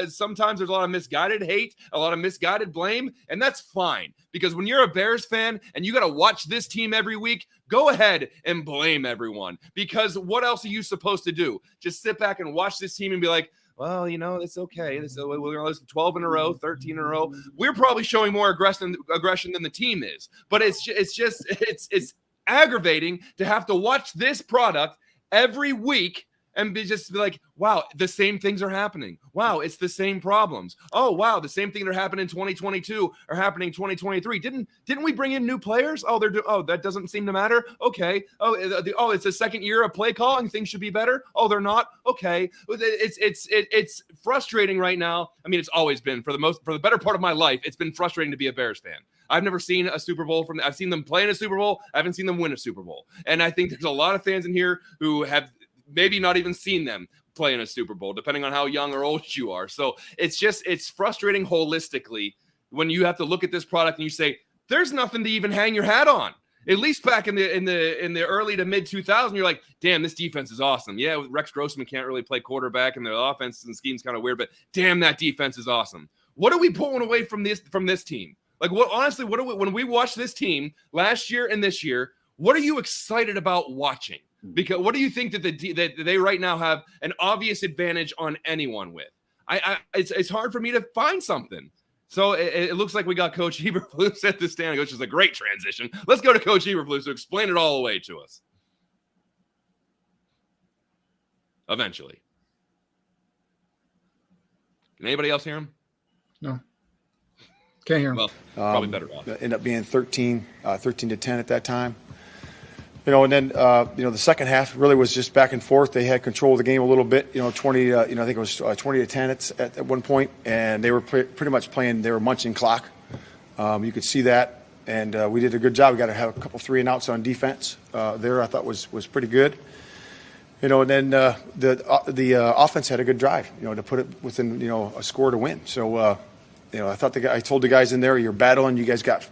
Sometimes there's a lot of misguided hate, a lot of misguided blame, and that's fine, because when you're a Bears fan and you got to watch this team every week, go ahead and blame everyone, because what else are you supposed to do? Just sit back and watch this team and be like, well, it's okay. We're going to lose 12 in a row, 13 in a row. We're probably showing more aggression than the team is, but it's aggravating to have to watch this product every week and be like, wow, the same things are happening. Wow, it's the same problems. Oh, wow, the same thing that happened in 2022 are happening in 2023. Didn't we bring in new players? Oh, that doesn't seem to matter. Okay. Oh, it's the second year of play calling. Things should be better. Oh, they're not. Okay. It's frustrating right now. I mean, it's always been for the better part of my life. It's been frustrating to be a Bears fan. I've never seen a Super Bowl I've seen them play in a Super Bowl. I haven't seen them win a Super Bowl. And I think there's a lot of fans in here who have maybe not even seen them play in a Super Bowl, depending on how young or old you are. So it's frustrating holistically when you have to look at this product and you say, there's nothing to even hang your hat on. At least back in the early to mid 2000s, you're like, damn, this defense is awesome. Yeah, Rex Grossman can't really play quarterback, and the offense and scheme's kind of weird, but damn, that defense is awesome. What are we pulling away from this team? Like, when we watch this team last year and this year, what are you excited about watching? Because what do you think that they right now have an obvious advantage on anyone with? It's hard for me to find something. So it looks like we got Coach Eberflus at the stand, which is a great transition. Let's go to Coach Eberflus to explain it all away to us. Eventually. Can anybody else hear him? No. Can't hear him. Well, probably better off. Ended up being 13 to 10 at that time. And then, the second half really was just back and forth. They had control of the game a little bit, 20, I think it was 20 to 10 at one point, and they were pretty much playing, they were munching clock. You could see that, and we did a good job. We got to have a couple 3-and-outs on defense there, I thought was pretty good. And then the offense had a good drive, to put it within, a score to win. So, I thought I told the guys in there, you're battling. You guys got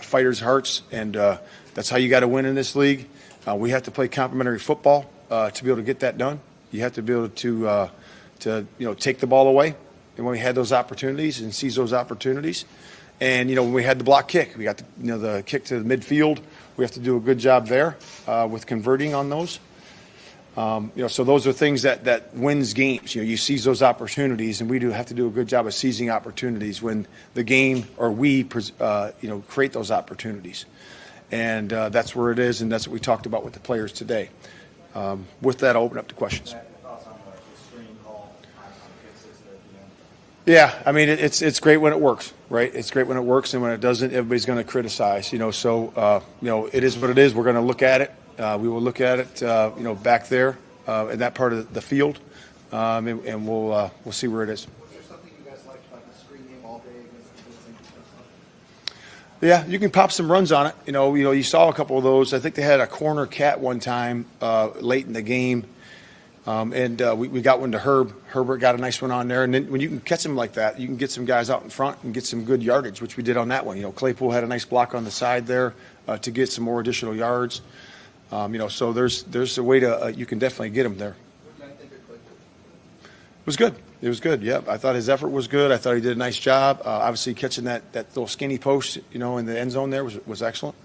fighters' hearts, and that's how you got to win in this league. We have to play complementary football to be able to get that done. You have to be able to take the ball away, and when we had those opportunities and seize those opportunities, and when we had the block kick, we got the kick to the midfield. We have to do a good job there with converting on those. So those are things that wins games. You seize those opportunities, and we do have to do a good job of seizing opportunities when the game or we create those opportunities. And that's where it is, and that's what we talked about with the players today. With that, I'll open up to questions. Yeah, I mean, it's great when it works, right? It's great when it works, and when it doesn't, everybody's going to criticize. So it is what it is. We're going to look at it. We will look at it, back there in that part of the field, and we'll see where it is. Was there something you guys liked about the screen game all day against the Bucs? Yeah, you can pop some runs on it. You saw a couple of those. I think they had a corner cat one time late in the game, and we got one to Herb. Herbert got a nice one on there. And then when you can catch them like that, you can get some guys out in front and get some good yardage, which we did on that one. Claypool had a nice block on the side there to get some more additional yards. So there's a way to you can definitely get him there. What did I think of Claypool? It was good. It was good. Yeah, I thought his effort was good. I thought he did a nice job. Obviously, catching that little skinny post, in the end zone there was excellent.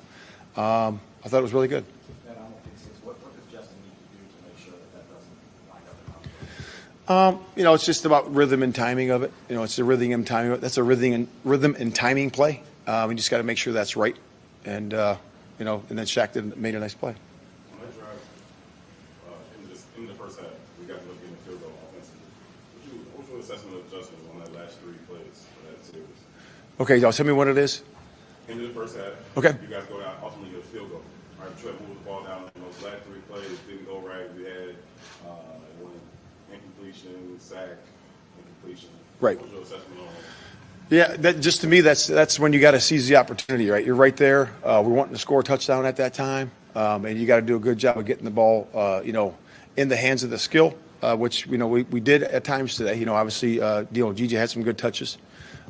I thought it was really good. What does Justin need to do to make sure that doesn't wind It's just about rhythm and timing of it. It's the rhythm and timing of it. That's a rhythm and timing play. We just got to make sure that's right. And, and then Shaq made a nice play. On that drive, in the first half, we got to look in the field goal offensively. What's your assessment of adjustments on that last 3 plays for that series? Okay, y'all tell me what it is. Into the first half, Okay. you guys go down, ultimately get a field goal. All right, Trent moved the ball down. Those last 3 plays didn't go right. We had one incompletion, sack, incompletion. Right. What's your assessment on Yeah, just to me, that's when you got to seize the opportunity, right? You're right there. We're wanting to score a touchdown at that time, and you got to do a good job of getting the ball, in the hands of the skill, which we did at times today. Obviously, GJ had some good touches,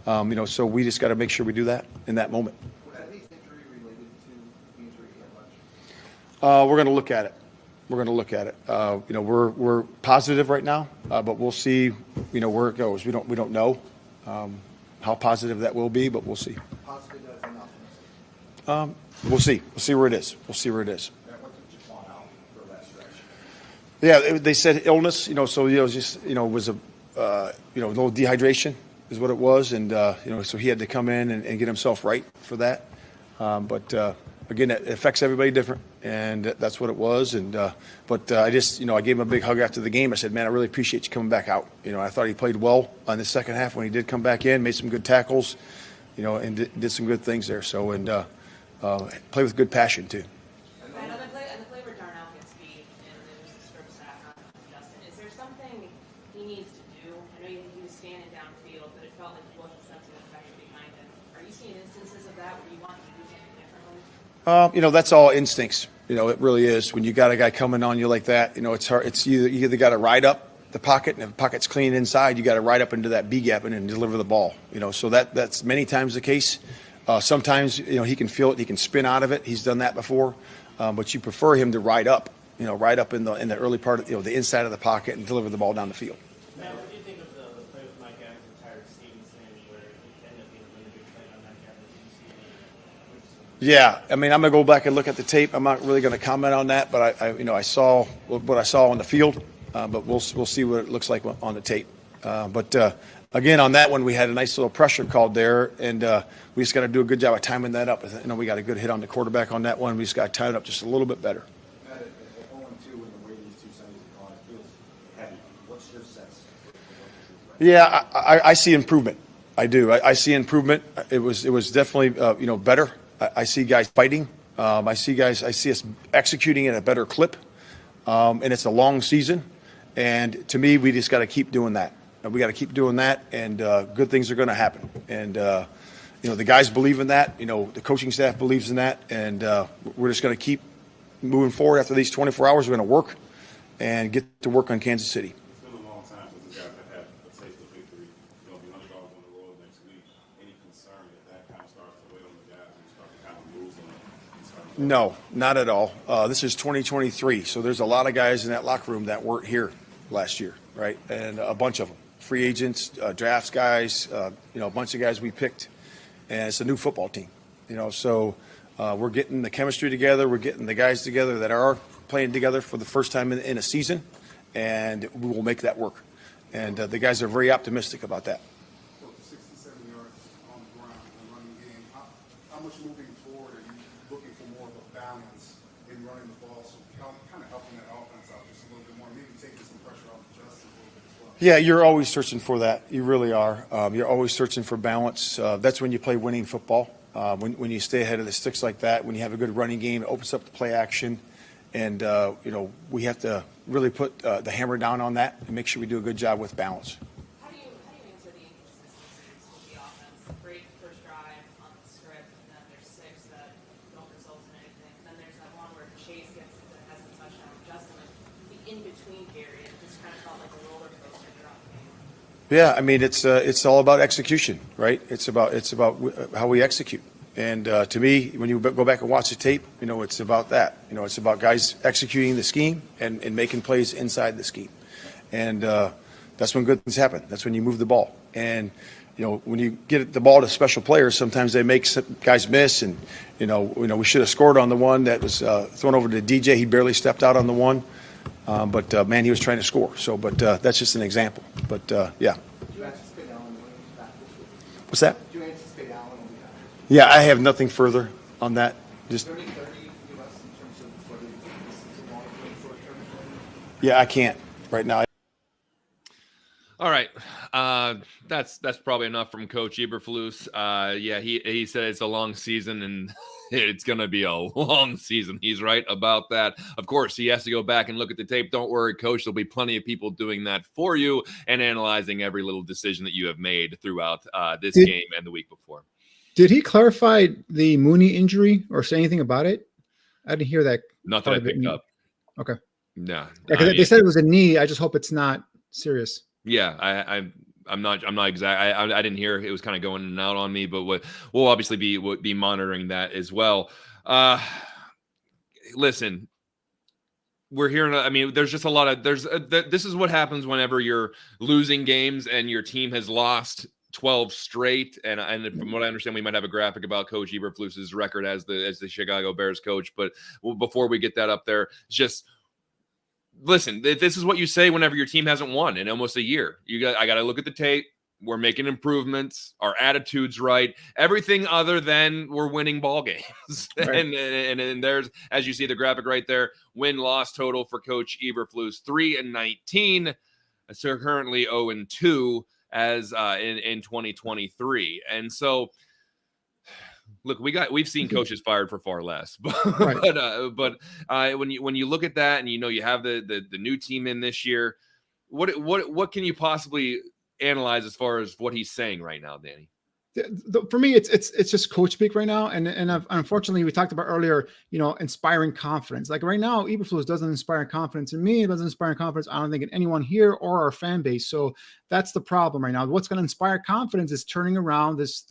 so we just got to make sure we do that in that moment. Were these injury related to the injury at much? We're going to look at it. We're positive right now, but we'll see, where it goes. We don't know how positive that will be, but we'll see. Positive as an optimistic. We'll see. We'll see where it is. What did you point out for that stretch? Yeah, they said illness. So it was just was a little dehydration is what it was, and so he had to come in and get himself right for that. But again, it affects everybody different, and that's what it was. And but I just I gave him a big hug after the game. I said, man, I really appreciate you coming back out. I thought he played well on the second half when he did come back in, made some good tackles, and did some good things there. So and play with good passion too. I know the play where Darnell gets beat and there's a strip sack on Justin. Is there something he needs to do? I know he was standing downfield, but it felt like he wasn't sensing the pressure behind him. Are you seeing instances of that where you want him to do something differently? That's all instincts. It really is. When you got a guy coming on you like that, it's hard. It's you either got to ride up the pocket, and if the pocket's clean inside, you got to ride up into that B gap and deliver the ball. So that's many times the case. Sometimes he can feel it, he can spin out of it. He's done that before, but you prefer him to ride up, ride up in the early part of the inside of the pocket and deliver the ball down the field. Matt, what do you think of the play with Mike Adams and Tyler Stevenson, where he ended up being a really big play on that guy? Did you see any? Yeah, I'm going to go back and look at the tape. I'm not really going to comment on that, but I saw what I saw on the field, but we'll see what it looks like on the tape. Again, on that one, we had a nice little pressure called there, and we just got to do a good job of timing that up. We got a good hit on the quarterback on that one. We just got to tie it up just a little bit better. At 0-2 and the way these two Sundays have gone, it feels heavy. What's your sense? Yeah, I see improvement. I do. I see improvement. It was definitely better. I see guys fighting. I see us executing at a better clip, and it's a long season. And to me, we just got to keep doing that. We got to keep doing that, and good things are going to happen. And the guys believe in that. The coaching staff believes in that, and we're just going to keep moving forward. After these 24 hours, we're going to work and get to work on Kansas City. It's been a long time since the guys have had a taste of victory. The underdogs on the road next week. Any concern that kind of starts to weigh on the guys and start to kind of lose them? No, not at all. This is 2023, so there's a lot of guys in that locker room that weren't here last year, right? And a bunch of them. Free agents, drafts guys, a bunch of guys we picked, and it's a new football team, So we're getting the chemistry together. We're getting the guys together that are playing together for the first time in a season, and we will make that work. And the guys are very optimistic about that. 67 yards on the ground in the running game. How much moving forward are you looking for more of a balance in running the ball, so kind of helping that offense out just a little bit more, maybe taking some pressure off Justin a little bit as well? Yeah, you're always searching for that. You really are. You're always searching for balance. That's when you play winning football. When you stay ahead of the sticks like that, when you have a good running game, it opens up the play action. And, we have to really put the hammer down on that and make sure we do a good job with balance. How do you answer the inconsistencies with the offense? Great first drive on the script, and then there's 6 that don't result in anything. And then there's that one where Chase gets it that has a touchdown. Justin, the in-between period, just kind of felt like a roller coaster throughout the game. Yeah, it's all about execution, right? It's about how we execute. And to me, when you go back and watch the tape, it's about that. It's about guys executing the scheme and making plays inside the scheme. And that's when good things happen. That's when you move the ball. And, when you get the ball to special players, sometimes they make guys miss. And, we should have scored on the one that was thrown over to DJ. He barely stepped out on the one. But man, he was trying to score. So, but that's just an example. But yeah. Do you anticipate Allen winning back this year? What's that? Do you anticipate Allen will be back? Yeah, I have nothing further on that. Just 30-30 US in terms of whether this is a long-term, short-term thing? yeah, I can't right now. All right. That's probably enough from Coach Eberflus. Yeah, he said it's a long season and it's going to be a long season. He's right about that. Of course, he has to go back and look at the tape. Don't worry, Coach. There'll be plenty of people doing that for you and analyzing every little decision that you have made throughout this game and the week before. Did he clarify the Mooney injury or say anything about it? I didn't hear that. Not that I picked up. Okay. No. Yeah, they said it was a knee. I just hope it's not serious. Yeah, I'm not exact. I didn't hear. It was kind of going in and out on me, but we'll obviously be monitoring that as well. Listen, we're hearing. I mean, there's just a lot of this is what happens whenever you're losing games and your team has lost 12 straight. And from what I understand, we might have a graphic about Coach Eberflus's record as the Chicago Bears coach. But before we get that up there, it's just. Listen, this is what you say whenever your team hasn't won in almost a year. I got to look at the tape. We're making improvements. Our attitude's right. Everything other than we're winning ball games. Right. and there's, as you see the graphic right there, win-loss total for Coach Eberflus, 3-19. So currently 0-2 as in 2023. And so, look, we've seen coaches fired for far less, but when you look at that and you have the new team in this year, what can you possibly analyze as far as what he's saying right now, Danny? For me, it's just coach speak right now, and unfortunately, we talked about earlier, inspiring confidence. Like right now, Eberflus doesn't inspire confidence in me. It doesn't inspire confidence, I don't think, in anyone here or our fan base. So that's the problem right now. What's going to inspire confidence is turning around this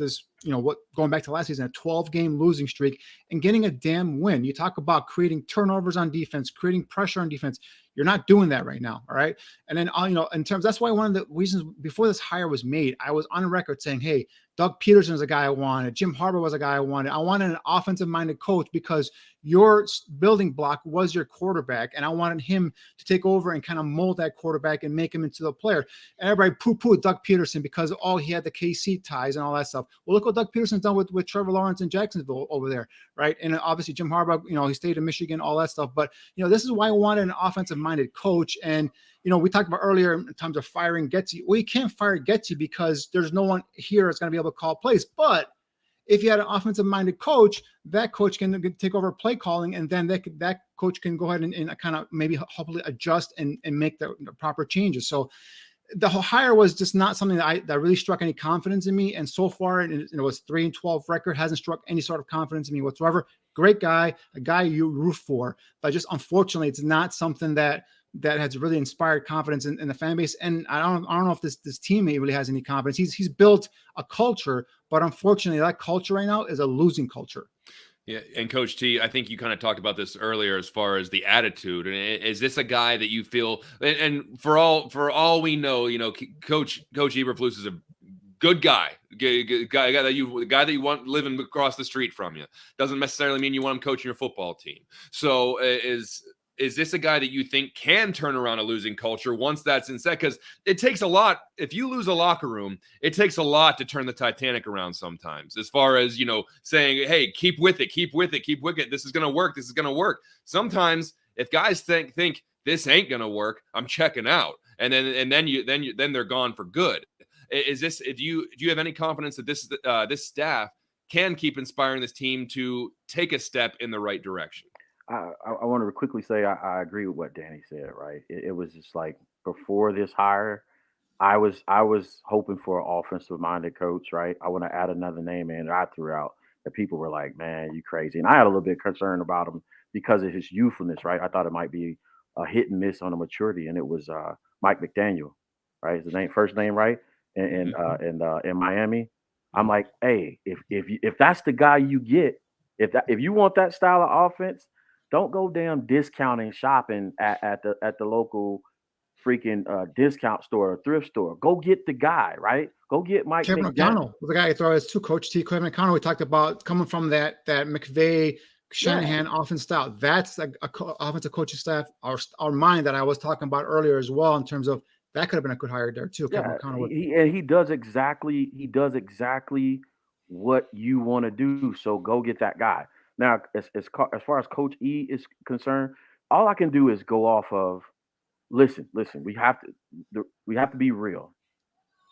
going back to last season, a 12-game losing streak and getting a damn win. You talk about creating turnovers on defense, creating pressure on defense. You're not doing that right now. All right. And then, in terms, that's why one of the reasons before this hire was made, I was on record saying, hey, Doug Peterson is a guy I wanted. Jim Harbaugh was a guy I wanted. I wanted an offensive-minded coach because your building block was your quarterback, and I wanted him to take over and kind of mold that quarterback and make him into the player. And everybody poo-pooed Doug Peterson because, he had the KC ties and all that stuff. Well, look what Doug Peterson's done with Trevor Lawrence in Jacksonville over there, right? And obviously Jim Harbaugh, he stayed in Michigan, all that stuff. But, this is why I wanted an offensive-minded coach. And, we talked about earlier in terms of firing Getsy. Well, you can't fire Getsy because there's no one here that's going to be able to call plays. But if you had an offensive-minded coach, that coach can take over play calling, and then that coach can go ahead and kind of maybe hopefully adjust and make the proper changes. So the whole hire was just not something that really struck any confidence in me. And so far, it was 3-12 record, hasn't struck any sort of confidence in me whatsoever. Great guy, a guy you root for, but just unfortunately, it's not something that has really inspired confidence in the fan base. And I don't know if this teammate really has any confidence. He's built a culture, but unfortunately that culture right now is a losing culture. Yeah. And Coach T, I think you kind of talked about this earlier as far as the attitude. And is this a guy that you feel, and for all we know, Coach Eberflus is a good guy, guy that you want living across the street from you. Doesn't necessarily mean you want him coaching your football team. So is this a guy that you think can turn around a losing culture once that's in set? Because it takes a lot. If you lose a locker room, it takes a lot to turn the Titanic around sometimes, as far as, saying, hey, keep with it. This is going to work. This is going to work. Sometimes if guys think this ain't going to work, I'm checking out. And then they're gone for good. Is this, do you have any confidence that this staff can keep inspiring this team to take a step in the right direction? I want to quickly say I agree with what Danny said, right? It was just like before this hire, I was hoping for an offensive-minded coach, right? I want to add another name in that I threw out that people were like, man, you crazy. And I had a little bit concerned about him because of his youthfulness, right? I thought it might be a hit and miss on the maturity, and it was Mike McDaniel, right? Is the first name right? In Miami. I'm like, hey, if that's the guy you get, if you want that style of offense, don't go damn discounting shopping at the local freaking discount store or thrift store. Go get the guy, right? Go get Mike Kevin McDaniel. O'Connell, the guy I throw as to Coach T. Kevin O'Connell, we talked about coming from that McVay Shanahan offense style. That's offensive coaching staff, our mind that I was talking about earlier as well, in terms of that could have been a good hire there too. Yeah, Kevin Conway. he does exactly what you want to do. So go get that guy. Now, as far as Coach E is concerned, all I can do is go off of. Listen. We have to be real.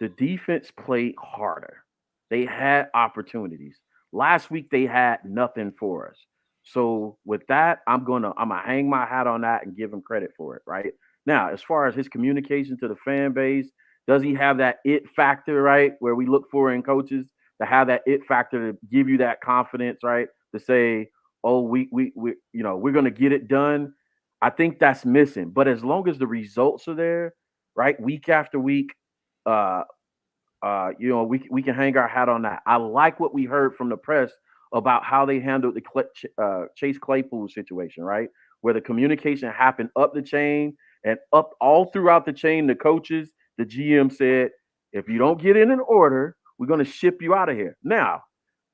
The defense played harder. They had opportunities. Last week they had nothing for us. So with that, I'm gonna hang my hat on that and give him credit for it. Right now, as far as his communication to the fan base, does he have that it factor? Right, where we look for in coaches to have that it factor to give you that confidence, right? To say, oh, we're gonna get it done. I think that's missing. But as long as the results are there, right, week after week, we can hang our hat on that. I like what we heard from the press about how they handled the Chase Claypool situation, right? Where the communication happened up the chain and up all throughout the chain. The coaches, the GM said, if you don't get in an order, we're going to ship you out of here. Now,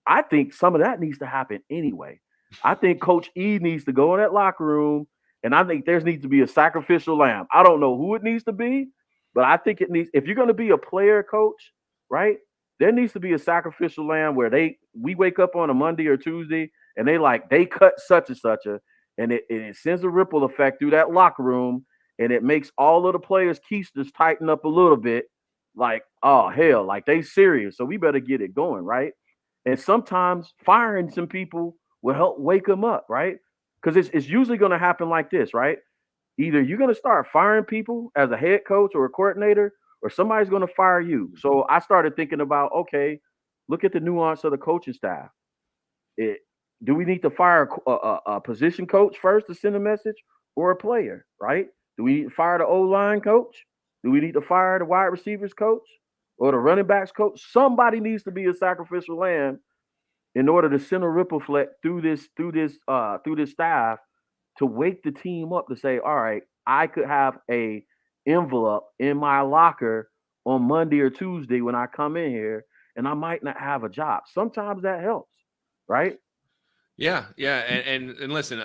I think some of that needs to happen anyway. I think Coach E needs to go in that locker room, and I think there needs to be a sacrificial lamb. I don't know who it needs to be, but I think it needs, if you're going to be a player coach, right, there needs to be a sacrificial lamb where we wake up on a Monday or Tuesday and they cut such and such and it sends a ripple effect through that locker room, and it makes all of the players' keisters tighten up a little bit, like, oh hell, like they serious, so we better get it going, right? And sometimes firing some people will help wake them up, right? Because it's usually going to happen like this, right? Either you're going to start firing people as a head coach or a coordinator, or somebody's going to fire you. So I started thinking about, okay, look at the nuance of the coaching staff. Do we need to fire a position coach first to send a message, or a player, right? Do we need to fire the O-line coach? Do we need to fire the wide receivers coach or the running backs coach? Somebody needs to be a sacrificial lamb in order to send a ripple effect through this staff to wake the team up to say, all right, I could have a envelope in my locker on Monday or Tuesday when I come in here, and I might not have a job. Sometimes that helps, right? Yeah. And listen,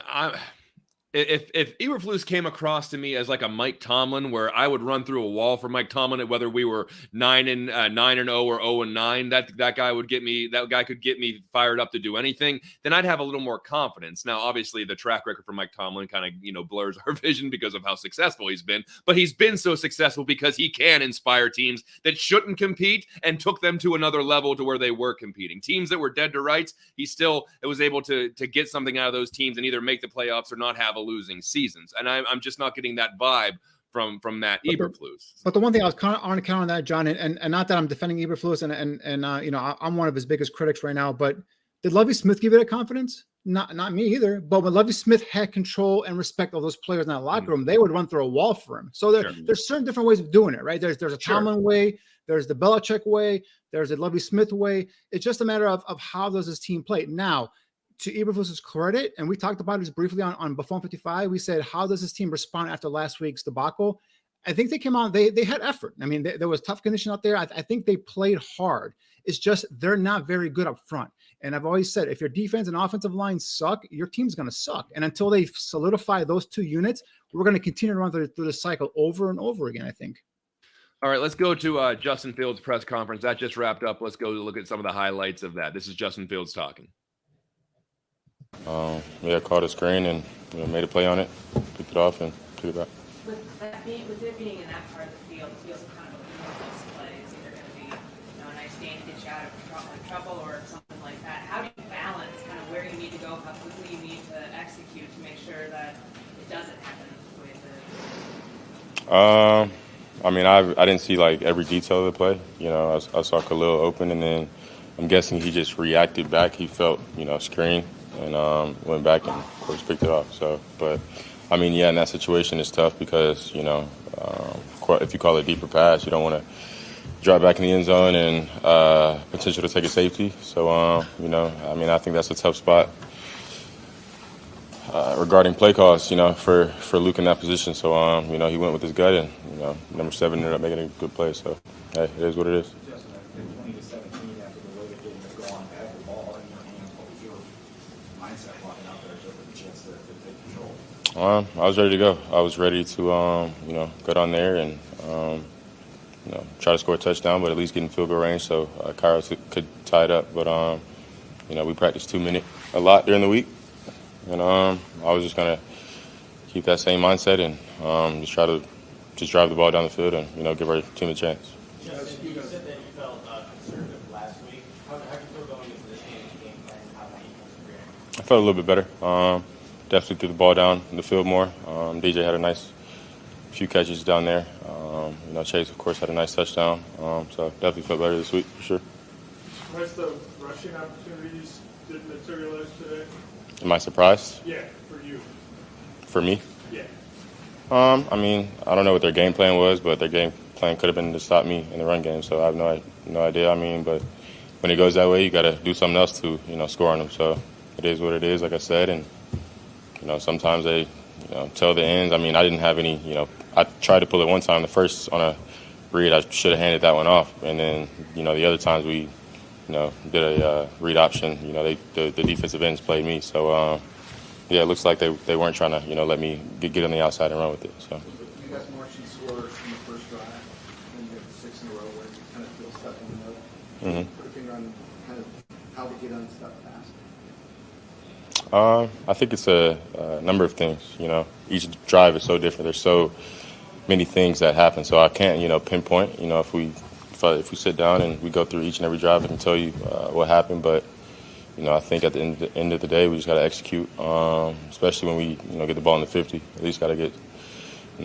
if Eberflus came across to me as like a Mike Tomlin, where I would run through a wall for Mike Tomlin, whether we were 9-0 or 0-9, that guy would get me. That guy could get me fired up to do anything. Then I'd have a little more confidence. Now, obviously, the track record for Mike Tomlin kind of blurs our vision because of how successful he's been. But he's been so successful because he can inspire teams that shouldn't compete and took them to another level to where they were competing. Teams that were dead to rights, he still was able to get something out of those teams and either make the playoffs or not have a losing seasons. And I'm just not getting that vibe from Matt Eberflus. But the one thing I was kind of on account of that, John, and not that I'm defending Eberflus, and I'm one of his biggest critics right now, but did Lovie Smith give you that confidence? Not me either. But when Lovie Smith had control and respect of those players in that locker room, they would run through a wall for him. So there's certain different ways of doing it, right? There's a Tomlin way, there's the Belichick way, there's a Lovie Smith way. It's just a matter of how does this team play. Now, to Eberflus's credit, and we talked about this briefly on Buffon 55, we said, how does this team respond after last week's debacle? I think they came out, they had effort. I mean, there was tough condition out there. I think they played hard. It's just they're not very good up front. And I've always said, if your defense and offensive line suck, your team's going to suck. And until they solidify those two units, we're going to continue to run through the cycle over and over again, I think. All right, let's go to Justin Fields' press conference. That just wrapped up. Let's go look at some of the highlights of that. This is Justin Fields talking. Caught a screen and made a play on it, picked it off and took it back. With it being in that part of the field, it feels kind of a meaningless play. It's either going to be a nice game to get you out of trouble or something like that. How do you balance kind of where you need to go, how quickly you need to execute to make sure that it doesn't happen the way it did? I mean, I didn't see like every detail of the play. I saw Khalil open, and then I'm guessing he just reacted back. He felt screen. And went back and, of course, picked it off. So, but, I mean, in that situation it's tough because, if you call it a deeper pass, you don't want to drop back in the end zone and potential to take a safety. So, I think that's a tough spot regarding play calls, for Luke in that position. So, he went with his gut and, number 7 ended up making a good play. So, hey, it is what it is. I was ready to go. I was ready to, go down there and, try to score a touchdown, but at least get in field goal range so Kairos could tie it up. But, we practiced 2 minute a lot during the week. And I was just going to keep that same mindset and just try to drive the ball down the field and, give our team a chance. You said that you felt conservative last week. How do you feel going into this game plan? How the defense react? I felt a little bit better. Definitely threw the ball down the field more. DJ had a nice few catches down there. Chase, of course, had a nice touchdown. So definitely felt better this week for sure. Rest of rushing opportunities didn't materialize today? Am I surprised? Yeah, for you. For me? Yeah. I don't know what their game plan was, but their game plan could have been to stop me in the run game. So I have no idea. But when it goes that way, you got to do something else to, score on them. So it is what it is, like I said. And, sometimes they, till the ends. I didn't have any, I tried to pull it one time. The first on a read, I should have handed that one off. And then, the other times we, did a read option. The defensive ends played me. So, it looks like they weren't trying to, let me get on the outside and run with it. So. You guys marching scores in the first drive, and you have 6 in a row where you kind of feel stuck in the middle. Mm-hmm. Put a finger on kind of how to get unstuck fast. I think it's a number of things. Each drive is so different. There's so many things that happen. So I can't, pinpoint. If we sit down and we go through each and every drive, I can tell you what happened. But I think at the end of the day, we just got to execute, especially when we get the ball in the 50. At least got to get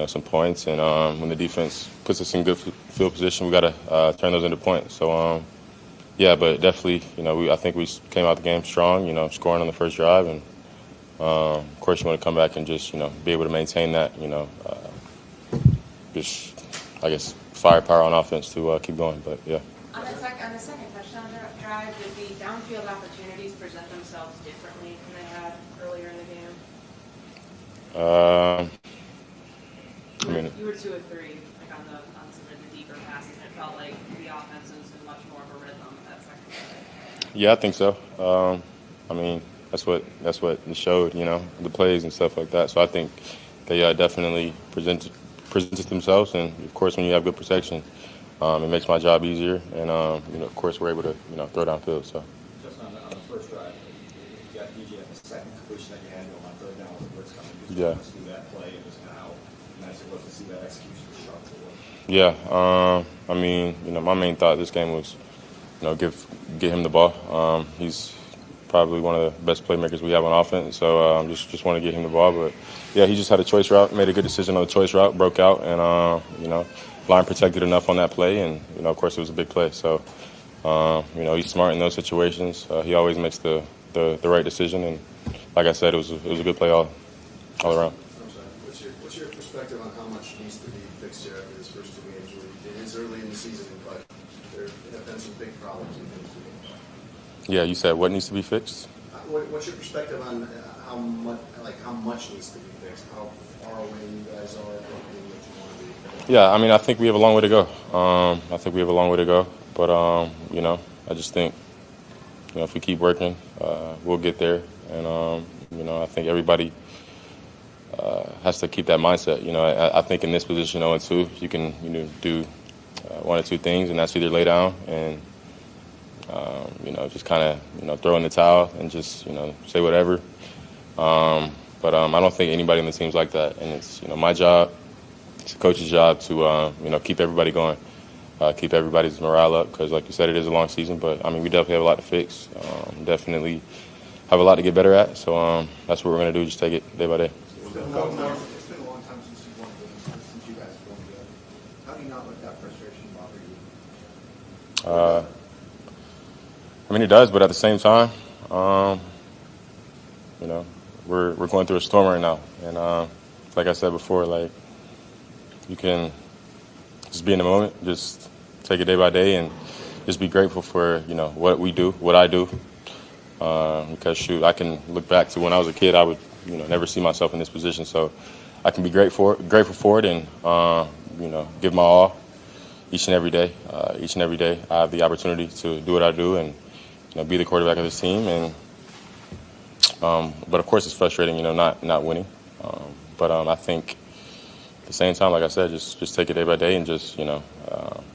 some points. And when the defense puts us in good field position, we got to turn those into points. So. But definitely, I think we came out the game strong, scoring on the first drive. And, of course, you want to come back and just, be able to maintain that, just, I guess, firepower on offense to keep going. But, yeah. On the second touchdown drive, did the downfield opportunities present themselves differently than they had earlier in the game? You were 2 of 3, on some of the deeper passes, and it felt like the offense was in much more of a rhythm that second drive. Yeah, I think so. That's what it showed, the plays and stuff like that. So I think they definitely presented themselves, and of course, when you have good protection, it makes my job easier. And of course, we're able to throw downfield. So. Just on the first drive, you got DJ at the second completion that you had on third down with the blitz coming. Yeah. Just do that play and just how nice it was to see that execution sharp. Yeah, my main thought this game was, get him the ball. He's probably one of the best playmakers we have on offense, so just want to get him the ball. But yeah, he just had a choice route, made a good decision on the choice route, broke out, and line protected enough on that play, and of course it was a big play. So he's smart in those situations. He always makes the right decision, and like I said, it was a good play all around. What's your perspective on how much needs to be fixed here after this first 2 games? It is early in the season, but there have been some big problems in things. Yeah, you said what needs to be fixed? What's your perspective on how much needs to be fixed? How far away you guys are from being what you want to be? Yeah, I think we have a long way to go. But I just think if we keep working, we'll get there. And I think everybody has to keep that mindset. I think in this position, 0-2, you can do one or two things, and that's either lay down and just kind of throw in the towel and just say whatever. But I don't think anybody on the team's like that, and it's my job, it's the coach's job to keep everybody going, keep everybody's morale up, because like you said, it is a long season. But we definitely have a lot to fix. Definitely have a lot to get better at. So that's what we're going to do, just take it day by day. It's been a long time since you've won good, since you guys have won good. How do you not let that frustration bother you? It does, but at the same time, we're going through a storm right now, and like I said before, you can just be in the moment, just take it day by day, and just be grateful for what we do, what I do. Because I can look back to when I was a kid, I would never see myself in this position, so I can be grateful for it, and give my all each and every day. Each and every day, I have the opportunity to do what I do and be the quarterback of this team. And but of course, it's frustrating, not winning. But I think at the same time, like I said, just take it day by day and just,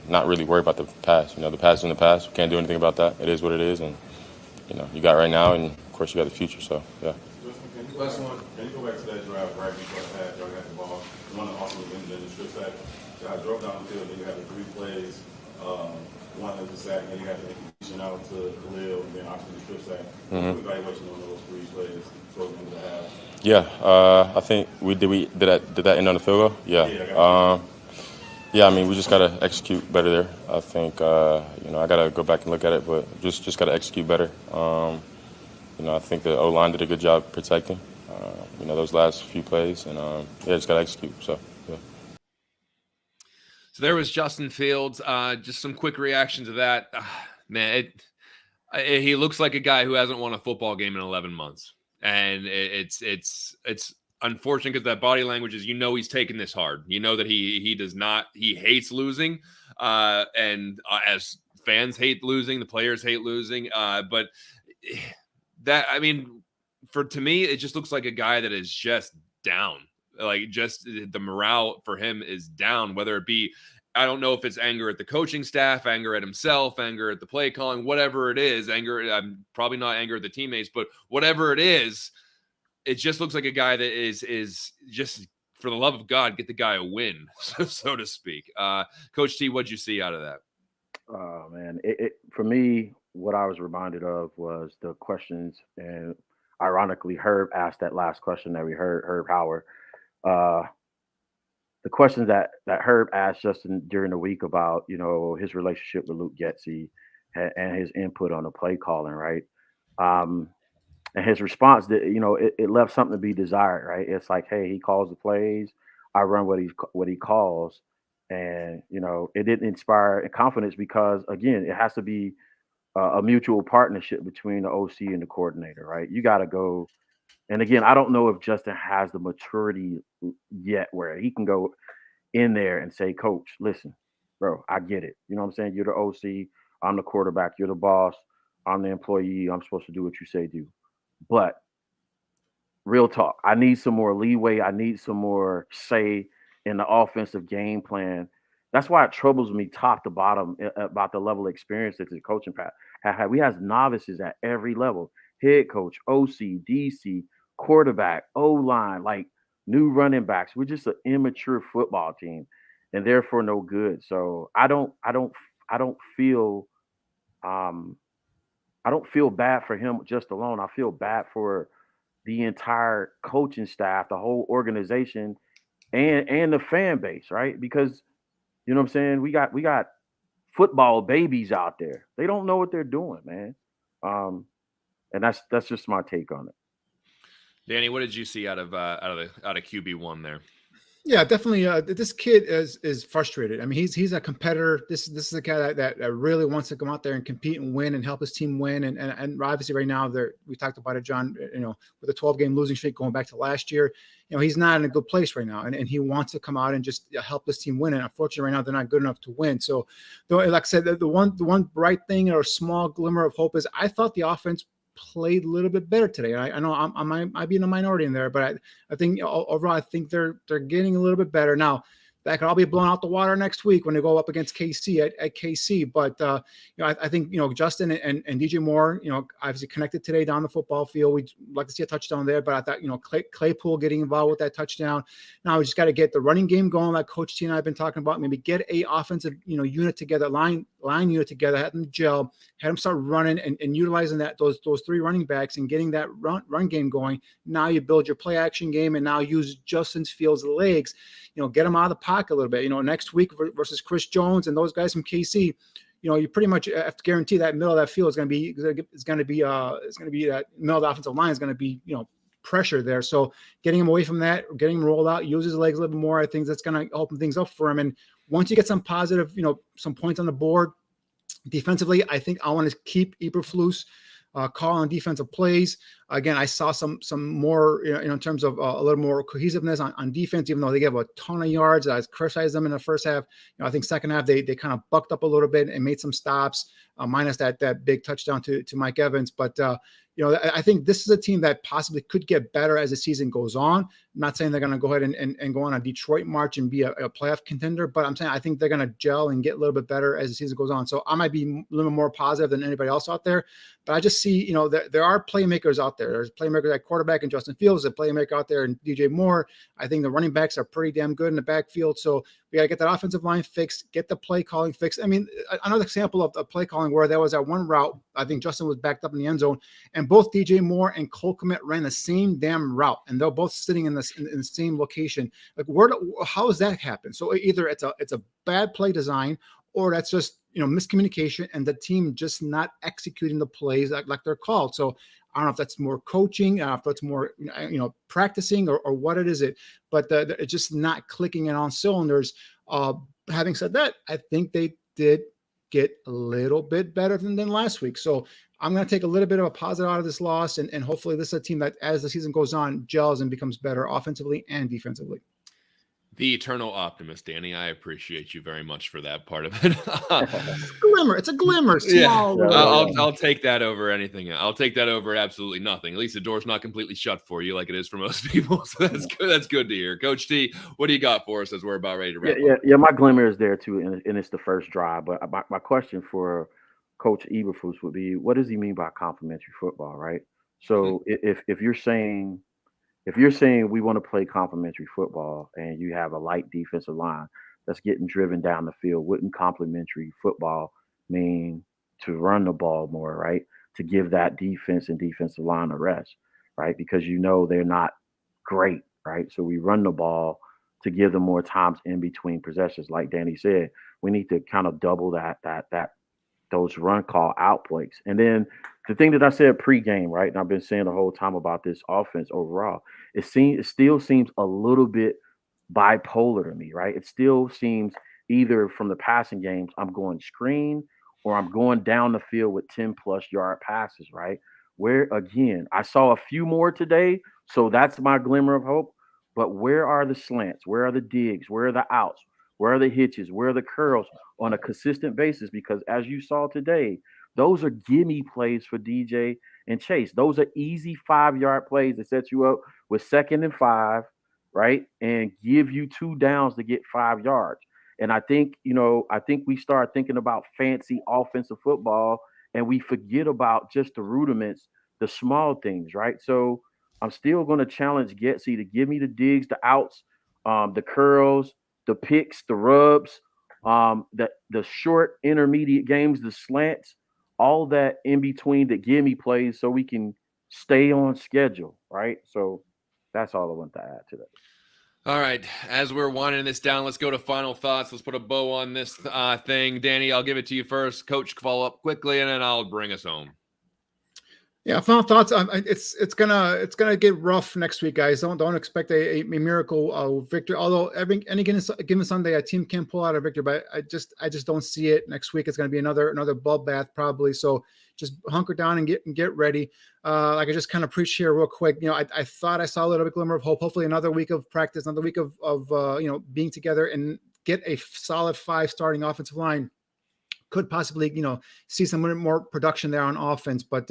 not really worry about the past. The past is in the past. We can't do anything about that. It is what it is. And, you got right now, and, of course, you got the future. So, yeah. Can you go back to that drive right before y'all got the ball? One of the awesome wins in the strip sack. Y'all drove down the field, then you had the 3 plays. One of the sack, and then you had the execution out to Khalil, and then obviously the strip sack. Evaluation on those 3 plays towards the end of the half. Yeah, I think did that end on the field goal? Yeah. Yeah, I mean, we just got to execute better there. I think, I got to go back and look at it, but just got to execute better. I think the O-line did a good job protecting, those last few plays. And, just got to execute. So, yeah. So there was Justin Fields. Just some quick reaction to that. Man, he looks like a guy who hasn't won a football game in 11 months. And it's unfortunate because that body language is, he's taking this hard. That he hates losing. And as fans hate losing, the players hate losing. But to me, it just looks like a guy that is just down. Like, just the morale for him is down, whether it be, I don't know if it's anger at the coaching staff, anger at himself, anger at the play calling, whatever it is, probably not anger at the teammates, but whatever it is, it just looks like a guy that is just, for the love of God, get the guy a win, so to speak. Coach T, what'd you see out of that? Oh, man. For me, what I was reminded of was the questions, and ironically, Herb asked that last question that we heard, Herb Howard. The questions that Herb asked Justin during the week about, his relationship with Luke Getsy and his input on the play calling, right? And his response, it left something to be desired, right? It's like, hey, he calls the plays, I run what he calls, and it didn't inspire confidence because, again, it has to be a mutual partnership between the OC and the coordinator, right? You got to go. And again, I don't know if Justin has the maturity yet where he can go in there and say, Coach, listen, bro, I get it. You know what I'm saying? You're the OC. I'm the quarterback. You're the boss. I'm the employee. I'm supposed to do what you say do. But real talk, I need some more leeway. I need some more say in the offensive game plan. That's why it troubles me top to bottom about the level of experience that the coaching path have. We have novices at every level. Head coach, OC, DC, quarterback, O-line, like new running backs. We're just an immature football team and therefore no good. So I don't feel bad for him just alone. I feel bad for the entire coaching staff, the whole organization, and the fan base, right? Because you know what I'm saying? We got football babies out there. They don't know what they're doing, man. And that's just my take on it. Danny, what did you see out of QB1 there? Yeah, definitely. This kid is frustrated. I mean, he's a competitor. This is a guy that really wants to come out there and compete and win and help his team win. And obviously right now we talked about it, John. With a 12-game losing streak going back to last year, he's not in a good place right now, and he wants to come out and just help this team win. And unfortunately, right now they're not good enough to win. So, like I said, the one bright thing or small glimmer of hope is I thought the offense played a little bit better today. I know I might be in a minority in there, but I think overall I think they're getting a little bit better. Now that could all be blown out the water next week when they go up against KC at KC. But I think Justin and DJ Moore, obviously connected today down the football field. We'd like to see a touchdown there, but I thought Claypool getting involved with that touchdown. Now we just got to get the running game going, like Coach T and I have been talking about. Maybe get a offensive unit together, line unit together, have them gel, have them start running and utilizing those 3 running backs and getting that run game going. Now you build your play action game and now use Justin Fields' legs. Get him out of the pocket a little bit. Next week versus Chris Jones and those guys from KC, you pretty much have to guarantee that middle of that field is going to be that middle of the offensive line is going to be pressure there. So getting him away from that, getting him rolled out, use his legs a little bit more, I think that's going to open things up for him. And once you get some positive, some points on the board defensively, I think I want to keep Eberflus call on defensive plays. Again, I saw some more, in terms of a little more cohesiveness on defense, even though they gave a ton of yards. I criticized them in the first half. I think second half they kind of bucked up a little bit and made some stops, minus that big touchdown to Mike Evans. But I think this is a team that possibly could get better as the season goes on. I'm not saying they're going to go ahead and go on a Detroit march and be a playoff contender, but I'm saying I think they're going to gel and get a little bit better as the season goes on. So I might be a little more positive than anybody else out there, but I just see, there are playmakers out there. There's playmakers at quarterback and Justin Fields, a playmaker out there and DJ Moore. I think the running backs are pretty damn good in the backfield. So we got to get that offensive line fixed, get the play calling fixed. I mean, another example of the play calling where there was that one route, I think Justin was backed up in the end zone, and both DJ Moore and Cole Kmet ran the same damn route, and they're both sitting in the same location. Like, how does that happen? So either it's a bad play design, or that's just miscommunication and the team just not executing the plays like they're called. So I don't know if that's more coaching, if that's more practicing, or what it is. But it's just not clicking in on cylinders. Having said that, I think they did get a little bit better than last week. So I'm going to take a little bit of a positive out of this loss, and hopefully this is a team that, as the season goes on, gels and becomes better offensively and defensively. The eternal optimist, Danny. I appreciate you very much for that part of it. It's a glimmer. Small. Yeah. I'll take that over anything. I'll take that over absolutely nothing. At least the door's not completely shut for you like it is for most people. So that's good. That's good to hear. Coach T, what do you got for us as we're about ready to wrap up? Yeah. My glimmer is there too, and it's the first drive. But my question for Coach Eberflus would be, what does he mean by complementary football, right? So if you're saying we want to play complementary football and you have a light defensive line that's getting driven down the field, wouldn't complementary football mean to run the ball more, right? To give that defense and defensive line a rest, right? Because they're not great, right? So we run the ball to give them more times in between possessions. Like Danny said, we need to kind of double those run call out plays. And then the thing that I said pregame, right, and I've been saying the whole time about this offense overall, it still seems a little bit bipolar to me, right? It still seems either from the passing games, I'm going screen or I'm going down the field with 10-plus yard passes, right? Where, again, I saw a few more today, so that's my glimmer of hope. But where are the slants? Where are the digs? Where are the outs? Where are the hitches? Where are the curls on a consistent basis? Because as you saw today, those are gimme plays for DJ and Chase. Those are easy 5-yard plays that set you up with 2nd and 5, right? And give you 2 downs to get 5 yards. And I think we start thinking about fancy offensive football and we forget about just the rudiments, the small things, right? So I'm still going to challenge Getsy to give me the digs, the outs, the curls, the picks, the rubs, the short intermediate games, the slants, all that in between that give me plays so we can stay on schedule, right? So that's all I want to add to that. All right. As we're winding this down, let's go to final thoughts. Let's put a bow on this thing. Danny, I'll give it to you first. Coach, follow up quickly, and then I'll bring us home. Yeah, final thoughts. It's gonna get rough next week, guys. Don't expect a miracle victory. Although any given Sunday, a team can pull out a victory, but I just don't see it next week. It's gonna be another bloodbath probably. So just hunker down and get ready. Like I just kind of preach here real quick. I thought I saw a little bit glimmer of hope. Hopefully, another week of practice, another week of being together and get a solid 5 starting offensive line. Could possibly, see some more production there on offense. But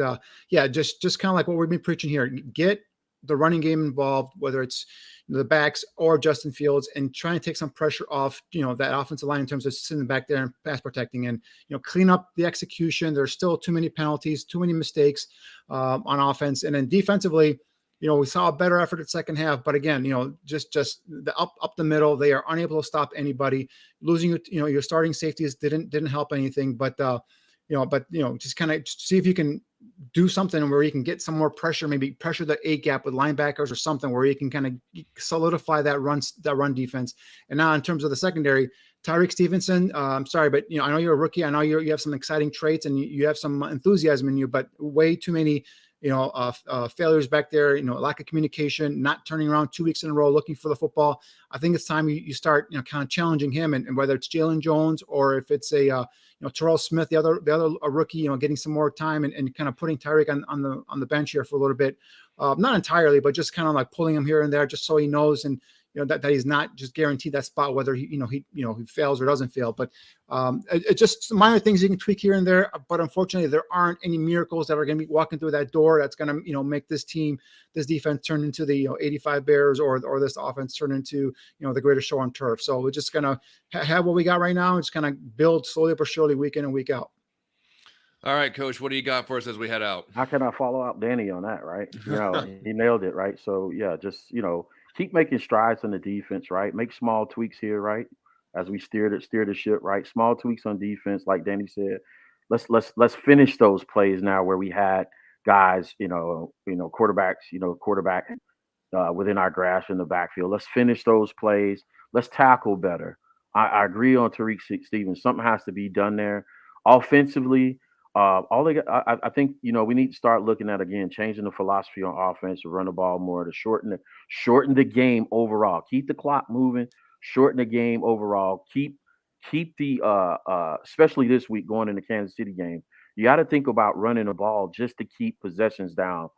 just kind of like what we've been preaching here, get the running game involved, whether it's the backs or Justin Fields, and try and take some pressure off, that offensive line in terms of sitting back there and pass protecting and, clean up the execution. There's still too many penalties, too many mistakes on offense. And then defensively, we saw a better effort at second half, but again, just the up the middle, they are unable to stop anybody. Losing, your starting safeties didn't help anything, but just kind of see if you can do something where you can get some more pressure, maybe pressure the A gap with linebackers or something where you can kind of solidify that run defense. And now in terms of the secondary, Tyreek Stevenson, I'm sorry, but I know you're a rookie. I know you have some exciting traits and you have some enthusiasm in you, but way too many failures back there, lack of communication, not turning around 2 weeks in a row, looking for the football. I think it's time you start, kind of challenging him, and whether it's Jalen Jones or if it's Terrell Smith, the other rookie, getting some more time and kind of putting Tyreek on the bench here for a little bit, not entirely, but just kind of like pulling him here and there, just so he knows and that he's not just guaranteed that spot, whether he fails or doesn't fail. But it's just minor things you can tweak here and there. But unfortunately, there aren't any miracles that are going to be walking through that door that's going to make this defense turn into the 85 Bears or this offense turn into the greatest show on turf. So we're just going to have what we got right now and just kind of build slowly but surely week in and week out. All right, Coach, what do you got for us as we head out? How can I follow up Danny on that, right? He nailed it, right? So, yeah, just, keep making strides on the defense, right? Make small tweaks here, right? As we steer the ship, right? Small tweaks on defense, like Danny said. Let's finish those plays now where we had guys, quarterbacks, quarterback within our grasp in the backfield. Let's finish those plays. Let's tackle better. I agree on Tariq Stevens. Something has to be done there. Offensively, I think we need to start looking at, again, changing the philosophy on offense to run the ball more, to shorten the game overall. Keep the clock moving, shorten the game overall. Keep the especially this week going in the Kansas City game. You got to think about running the ball just to keep possessions down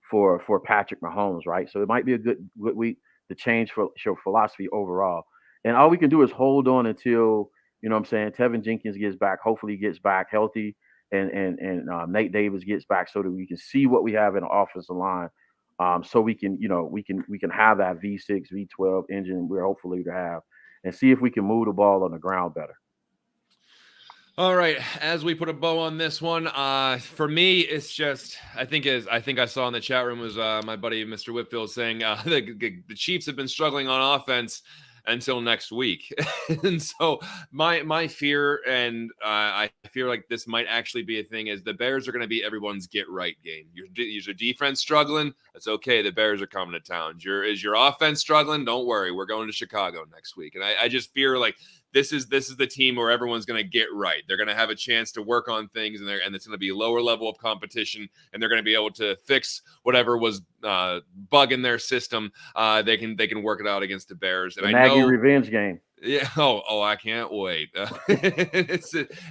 for Patrick Mahomes, right? So it might be a good week to change for philosophy overall. And all we can do is hold on until Tevin Jenkins gets back. Hopefully, he gets back healthy. And Nate Davis gets back so that we can see what we have in the offensive line, so we can have that V6, V12 engine we're hopefully to have, and see if we can move the ball on the ground better. All right, as we put a bow on this one, for me, it's just I think I saw in the chat room was my buddy Mr. Whitfield saying the Chiefs have been struggling on offense until next week. And so my fear, and I feel like this might actually be a thing, is the Bears are going to be everyone's get right game. Your defense struggling, that's okay. The Bears are coming to town. Is your offense struggling? Don't worry. We're going to Chicago next week. And I just fear like this is the team where everyone's going to get right. They're going to have a chance to work on things, and it's going to be a lower level of competition, and they're going to be able to fix whatever was bug in their system. They can work it out against the Bears. And the Nagy revenge game. Yeah. Oh, I can't wait.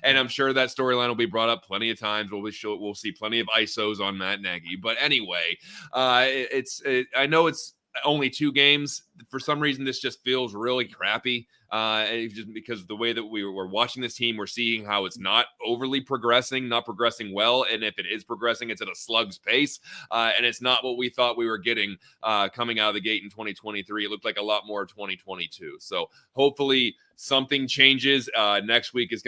And I'm sure that storyline will be brought up plenty of times. We'll see plenty of ISOs on Matt Nagy. But anyway, I know it's only 2 games. For some reason, this just feels really crappy. Just because of the way that we're watching this team, we're seeing how it's not overly progressing, not progressing well. And if it is progressing, it's at a slug's pace. And it's not what we thought we were getting coming out of the gate in 2023. It looked like a lot more 2022. So hopefully something changes. Next week it's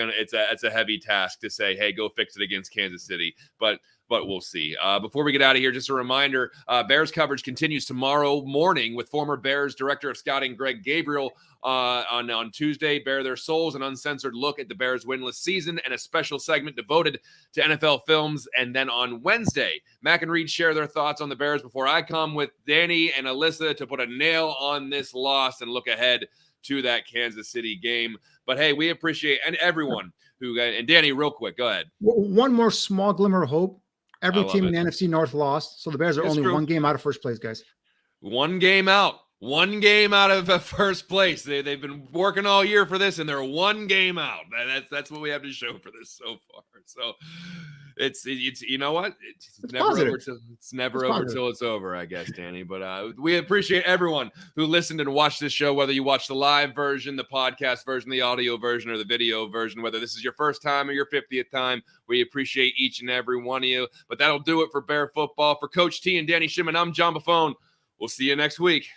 a heavy task to say, hey, go fix it against Kansas City. But we'll see. Before we get out of here, just a reminder, Bears coverage continues tomorrow morning with former Bears Director of Scouting Greg Gabriel on Tuesday. Bare Their Souls, an uncensored look at the Bears' winless season, and a special segment devoted to NFL films. And then on Wednesday, Mac and Reed share their thoughts on the Bears before I come with Danny and Alyssa to put a nail on this loss and look ahead to that Kansas City game. But hey, we appreciate everyone who, and Danny, real quick, go ahead. One more small glimmer of hope. Every team in the NFC North lost, so the Bears are only one game out of first place, guys. One game out of first place. They've been working all year for this, and they're one game out. That's what we have to show for this so far. So it's you know what? It's never positive. Over till it's over, I guess, Danny. But we appreciate everyone who listened and watched this show, whether you watch the live version, the podcast version, the audio version, or the video version, whether this is your first time or your 50th time. We appreciate each and every one of you. But that'll do it for Bear Football. For Coach T and Danny Shimon, I'm John Buffone. We'll see you next week.